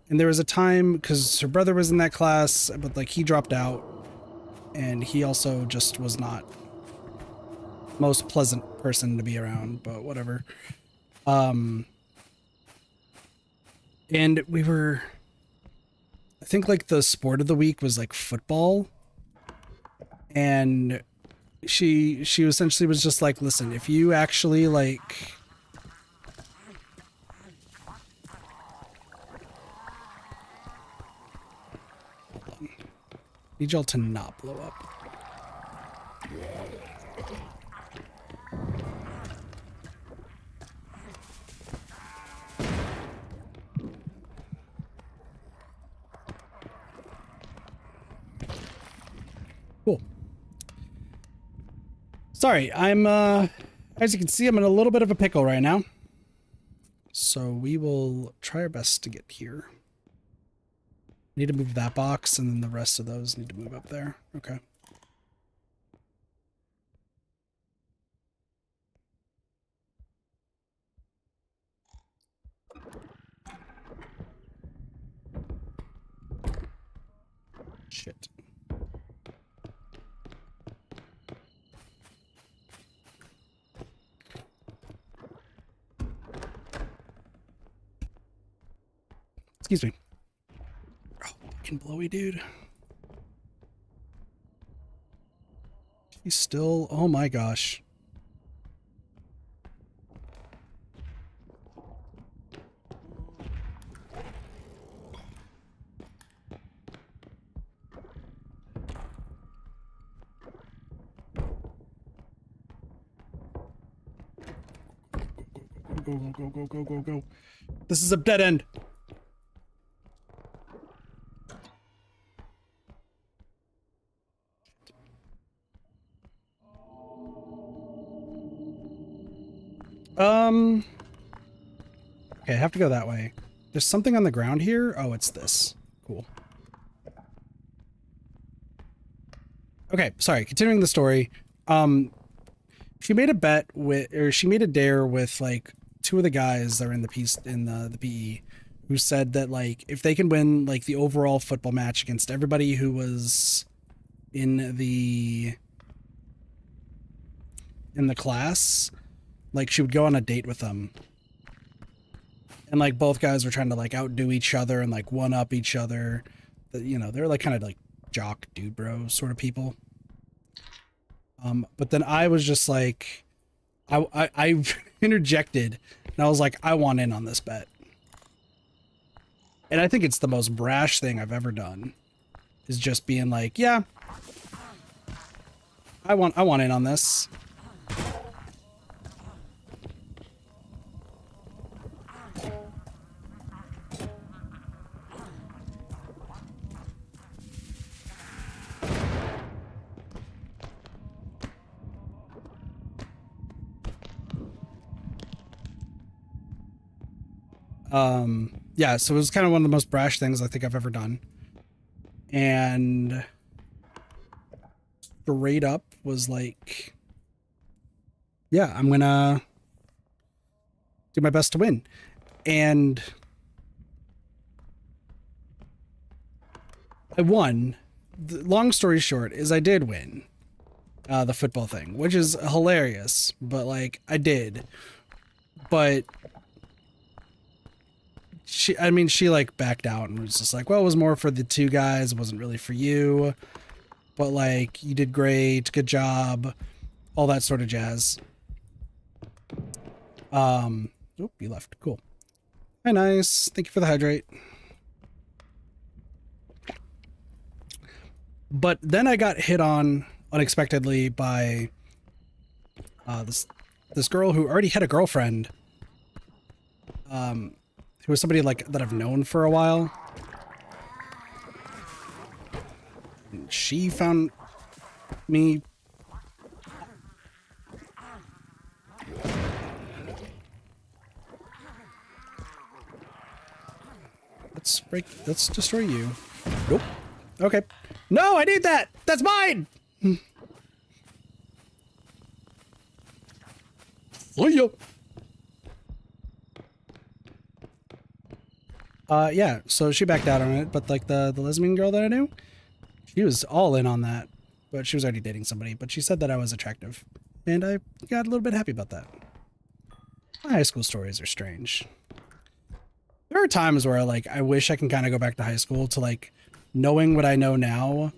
and there was a time, because her brother was in that class, but like he dropped out, and he also just was not most pleasant person to be around, but whatever. And we were, I think like the sport of the week was like football, and she essentially was just like, listen, if you actually like need y'all to not blow up. Cool. Sorry, I'm as you can see, I'm in a little bit of a pickle right now. So we will try our best to get here. Need to move that box, and then the rest of those need to move up there. Okay. Shit. Excuse me. Oh, fucking blowy dude. He's still, oh my gosh. Go, go, go, go, go, go, go. This is a dead end. Okay, I have to go that way. There's something on the ground here. Oh, it's this. Cool. Okay, sorry. Continuing the story. She made a bet with, or she made a dare with like two of the guys that are in the piece in the PE, who said that like if they can win like the overall football match against everybody who was in the class, like she would go on a date with them. And like both guys were trying to like outdo each other and like one up each other. You know, they're like kind of like jock dude bro sort of people. But then I was just like, I interjected and I was like, I want in on this bet. And I think it's the most brash thing I've ever done, is just being like, yeah, I want in on this. Yeah, so it was kind of one of the most brash things I think I've ever done. And straight up was like, yeah, I'm gonna do my best to win. And I won. The long story short is I did win the football thing, which is hilarious, but like I did. But she like backed out and was just like, well, it was more for the two guys. It wasn't really for you, but like you did great. Good job. All that sort of jazz. Oh, you left. Cool. Hi, nice. Thank you for the hydrate. But then I got hit on unexpectedly by this girl who already had a girlfriend. Who was somebody like that I've known for a while. And she found me. Let's destroy you. Nope. Okay. No, I need that! That's mine! Oh, yo. Yeah, so she backed out on it, but like the lesbian girl that I knew, she was all in on that, but she was already dating somebody, but she said that I was attractive, and I got a little bit happy about that. My high school stories are strange. There are times where like I wish I can kind of go back to high school to like knowing what I know now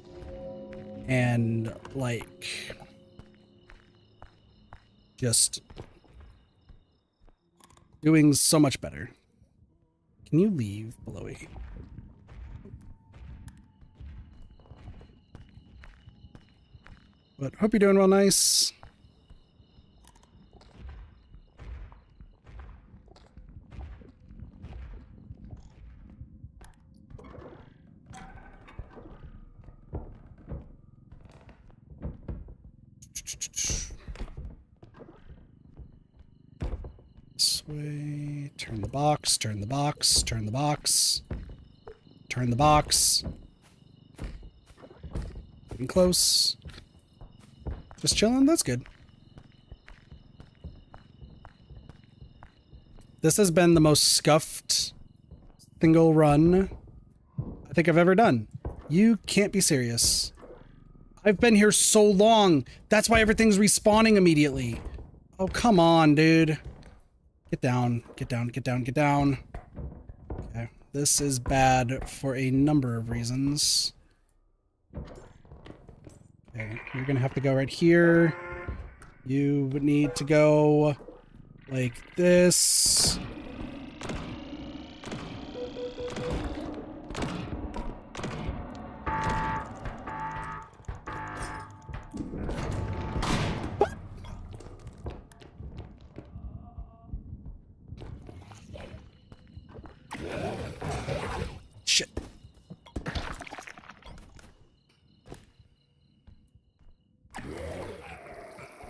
and like just doing so much better. Can you leave, Blowy? But hope you're doing well, nice. This way. Turn the box, turn the box, turn the box. Turn the box. Getting close. Just chilling, that's good. This has been the most scuffed single run I think I've ever done. You can't be serious. I've been here so long. That's why everything's respawning immediately. Oh, come on, dude. Get down, get down, get down, get down. Okay, this is bad for a number of reasons. Okay, you're gonna have to go right here. You would need to go like this. Shit.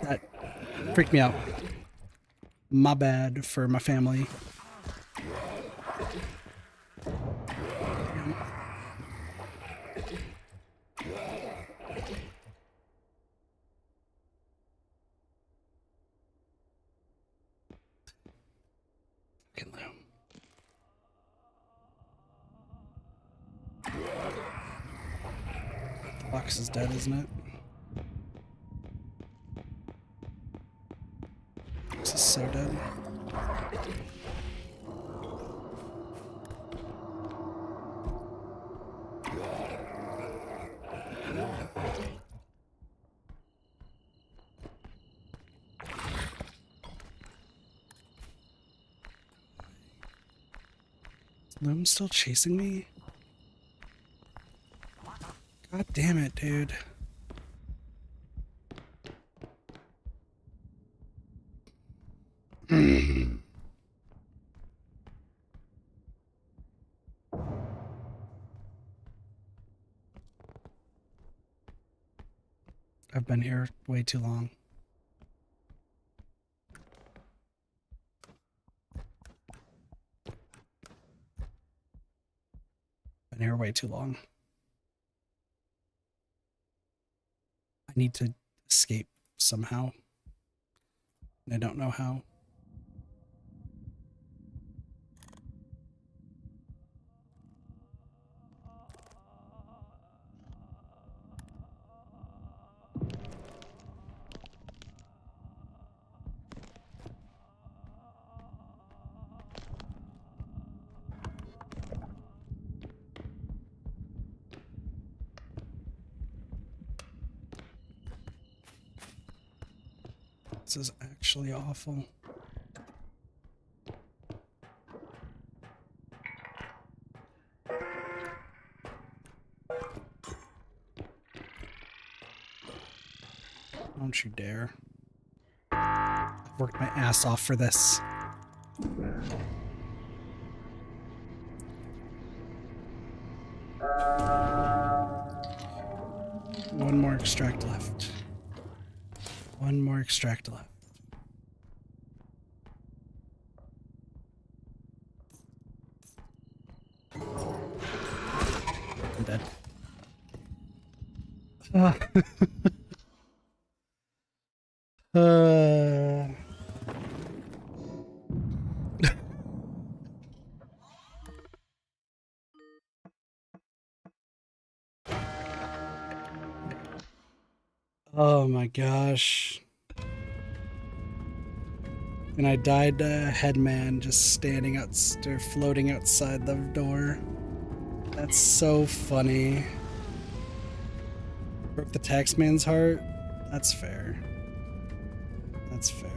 That freaked me out. My bad for my family. Fucking low. The box is dead, isn't it? This is so dead. Is Loom still chasing me? God damn it, dude. I've been here way too long. Been here way too long. I need to escape somehow. And I don't know how. This is actually awful. Don't you dare. I've worked my ass off for this. One more extract left. One more extract left. I'm dead. Oh my gosh. And I died headman just standing out or floating outside the door. That's so funny. Broke the taxman's heart? That's fair. That's fair.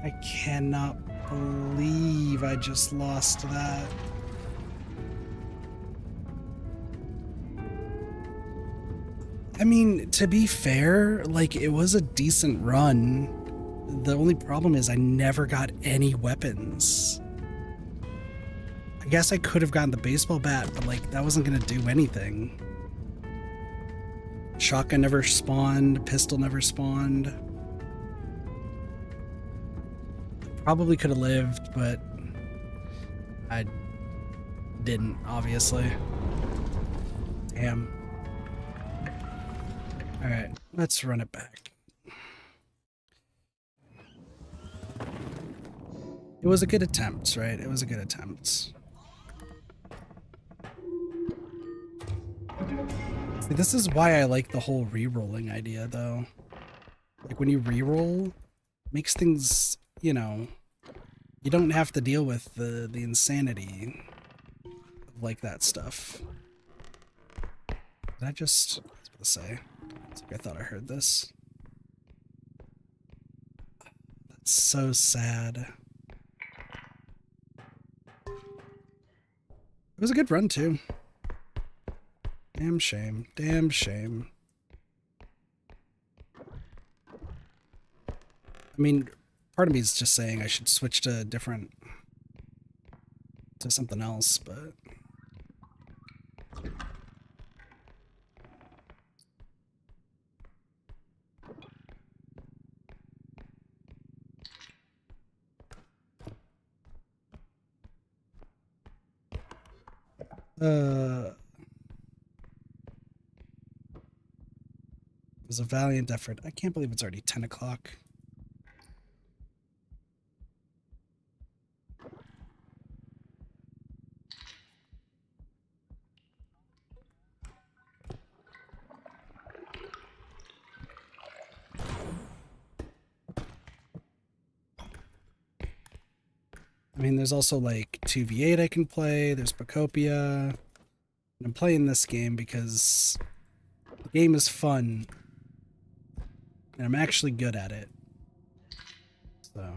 I cannot believe I just lost that. I mean, to be fair, like, it was a decent run. The only problem is I never got any weapons. I guess I could have gotten the baseball bat, but like, that wasn't gonna do anything. Shotgun never spawned, pistol never spawned. Probably could have lived, but I didn't, obviously. Damn. Alright, let's run it back. It was a good attempt, right? It was a good attempt. See, this is why I like the whole re-rolling idea, though. Like, when you re-roll, makes things, you know, you don't have to deal with the insanity of, like, that stuff. Did I just... I was gonna say. It's like I thought I heard this. That's so sad. It was a good run, too. Damn shame. Damn shame. I mean, part of me is just saying I should switch to something else, but... It was a valiant effort. I can't believe it's already 10 o'clock. I mean, there's also like 2v8 I can play. There's Pacopia. And I'm playing this game because the game is fun. And I'm actually good at it. So.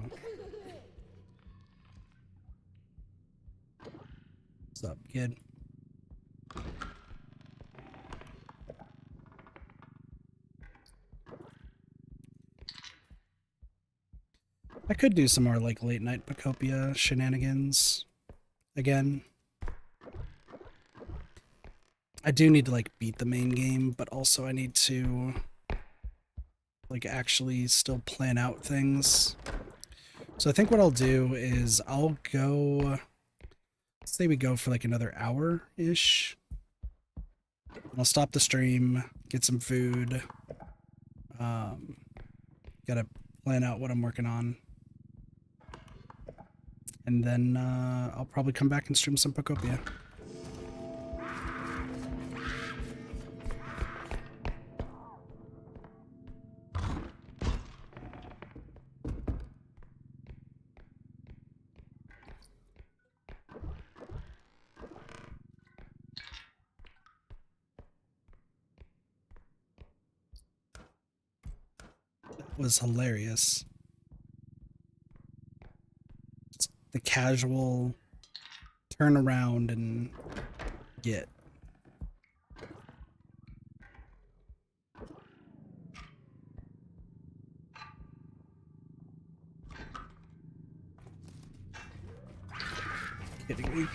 What's up, kid? I could do some more like late night Pacopia shenanigans again. I do need to like beat the main game, but also I need to like actually still plan out things. So I think what I'll do is I'll go, say we go for like another hour-ish. I'll stop the stream, get some food. Gotta plan out what I'm working on. And then I'll probably come back and stream some Pacopia. That was hilarious. It's the casual turn around and get. Kidding me?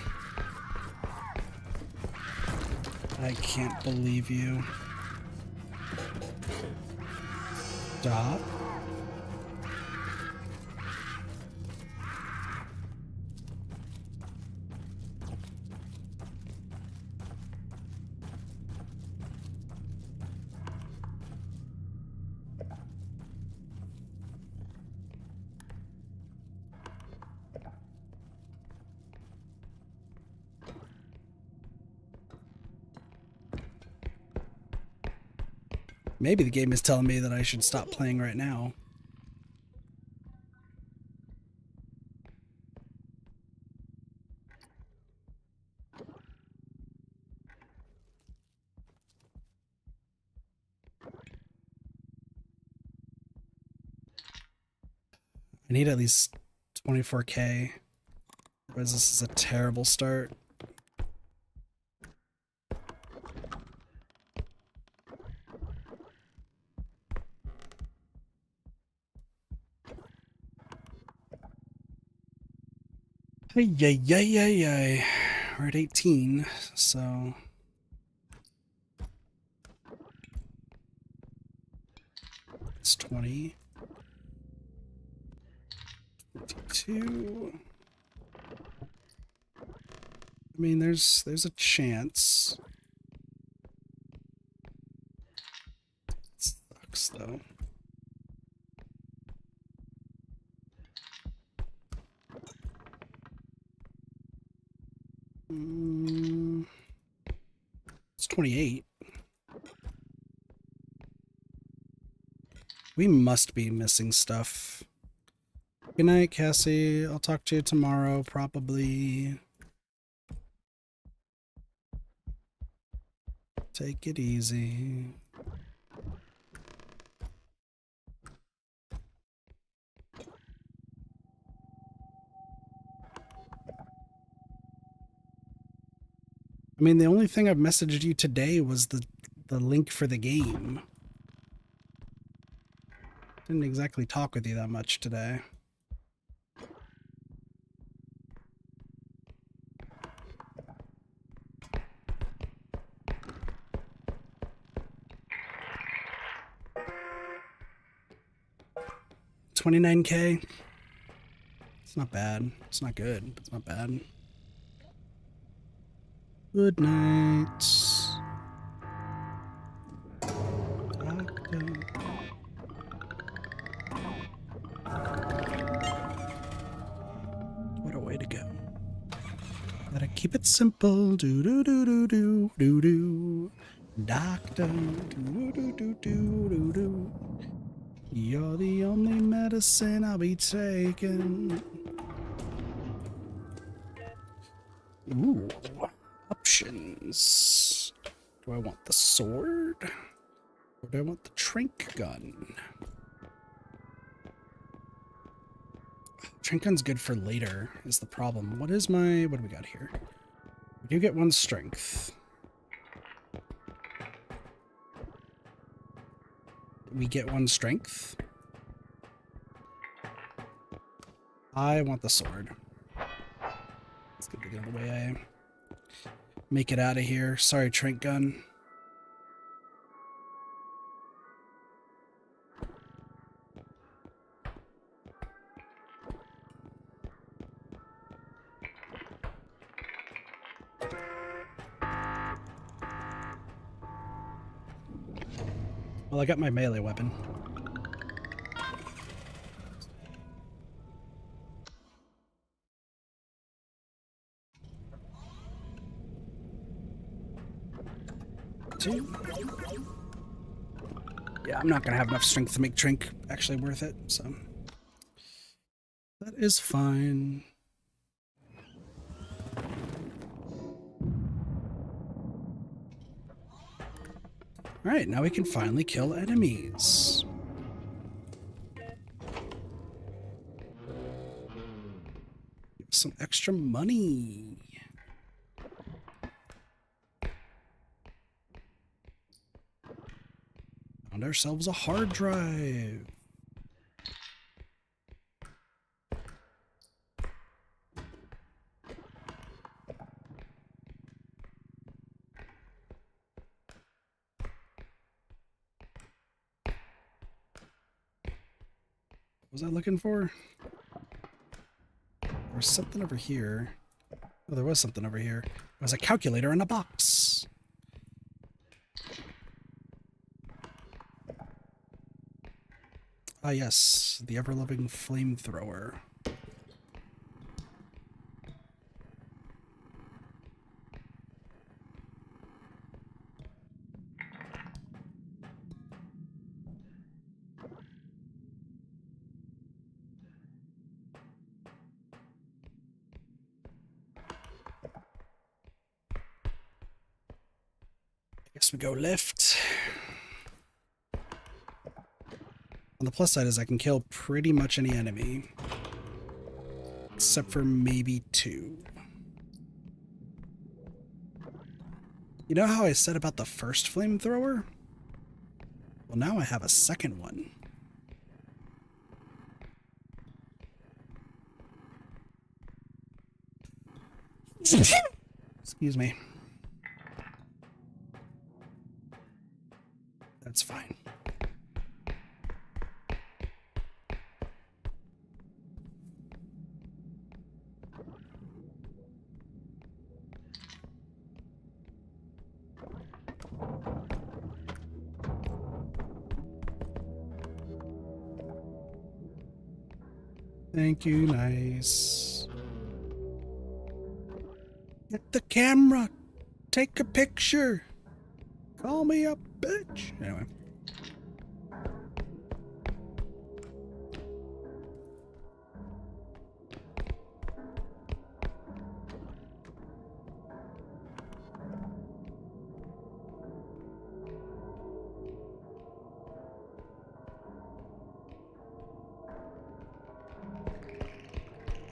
I can't believe you. Stop. Maybe the game is telling me that I should stop playing right now. I need at least 24k. Otherwise, this is a terrible start. Hey, yay, yay, yay, yay. We're at 18, so. It's 20. 22. I mean, there's a chance. It sucks though. It's 28. We must be missing stuff. Good night, Cassie. I'll talk to you tomorrow, probably. Take it easy. I mean, the only thing I've messaged you today was the link for the game. Didn't exactly talk with you that much today. $29K. It's not bad. It's not good, but it's not bad. Good night. What a way to go. Gotta keep it simple. Do do do do do do do. Doctor. Do do do do do do. You're the only medicine I'll be taking. Ooh. Options. Do I want the sword? Or do I want the trank gun? Trank gun's good for later, is the problem. What do we got here? We do get 1 strength. We get 1 strength. I want the sword. It's gonna be the other way I make it out of here. Sorry, trank gun. Well, I got my melee weapon. Yeah, I'm not gonna have enough strength to make Trink actually worth it, so that is fine. Alright, now we can finally kill enemies. Give us some extra money. Found ourselves a hard drive. What was I looking for? There was something over here. Oh, there was something over here. It was a calculator in a box. Ah, yes, the ever-loving flamethrower. Guess we go left. On the plus side is I can kill pretty much any enemy. Except for maybe 2. You know how I said about the first flamethrower? Well, now I have a second one. Excuse me. That's fine. Thank you, nice. Get the camera. Take a picture. Call me a bitch. Anyway.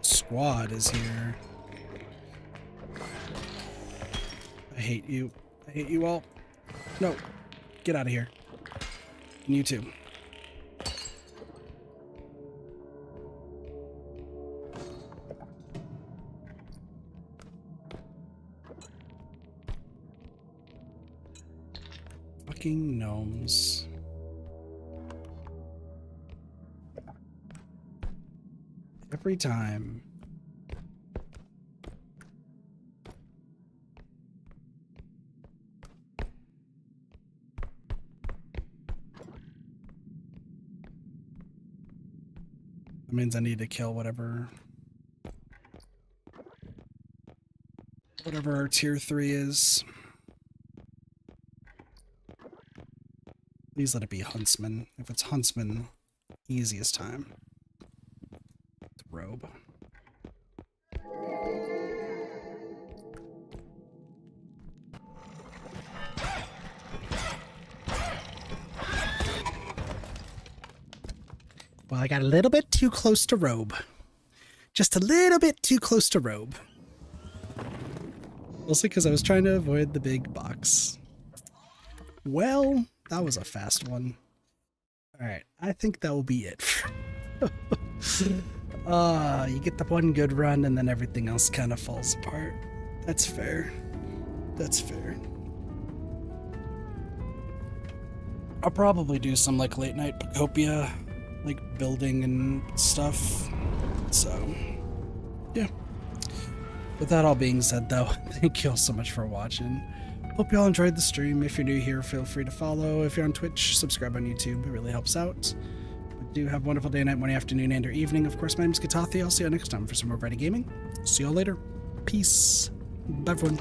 Squad is here. I hate you. I hate you all. No. Get out of here. And you too. Fucking gnomes. Every time. That means I need to kill whatever our tier 3 is. Please let it be Huntsman. If it's Huntsman, easiest time. Robe. Well, I got a little bit too close to Robe. Just a little bit too close to Robe. Mostly because I was trying to avoid the big box. Well, that was a fast one. Alright, I think that will be it. You get the one good run and then everything else kind of falls apart. That's fair. That's fair. I'll probably do some like late night Pacopia, like building and stuff. So, yeah. With that all being said though, thank you all so much for watching. Hope you all enjoyed the stream. If you're new here, feel free to follow. If you're on Twitch, subscribe on YouTube. It really helps out. Do have a wonderful day, night, morning, afternoon, and or evening. Of course, my name is Katathi. I'll see you next time for some more Ready Gaming. See you all later. Peace. Bye, everyone.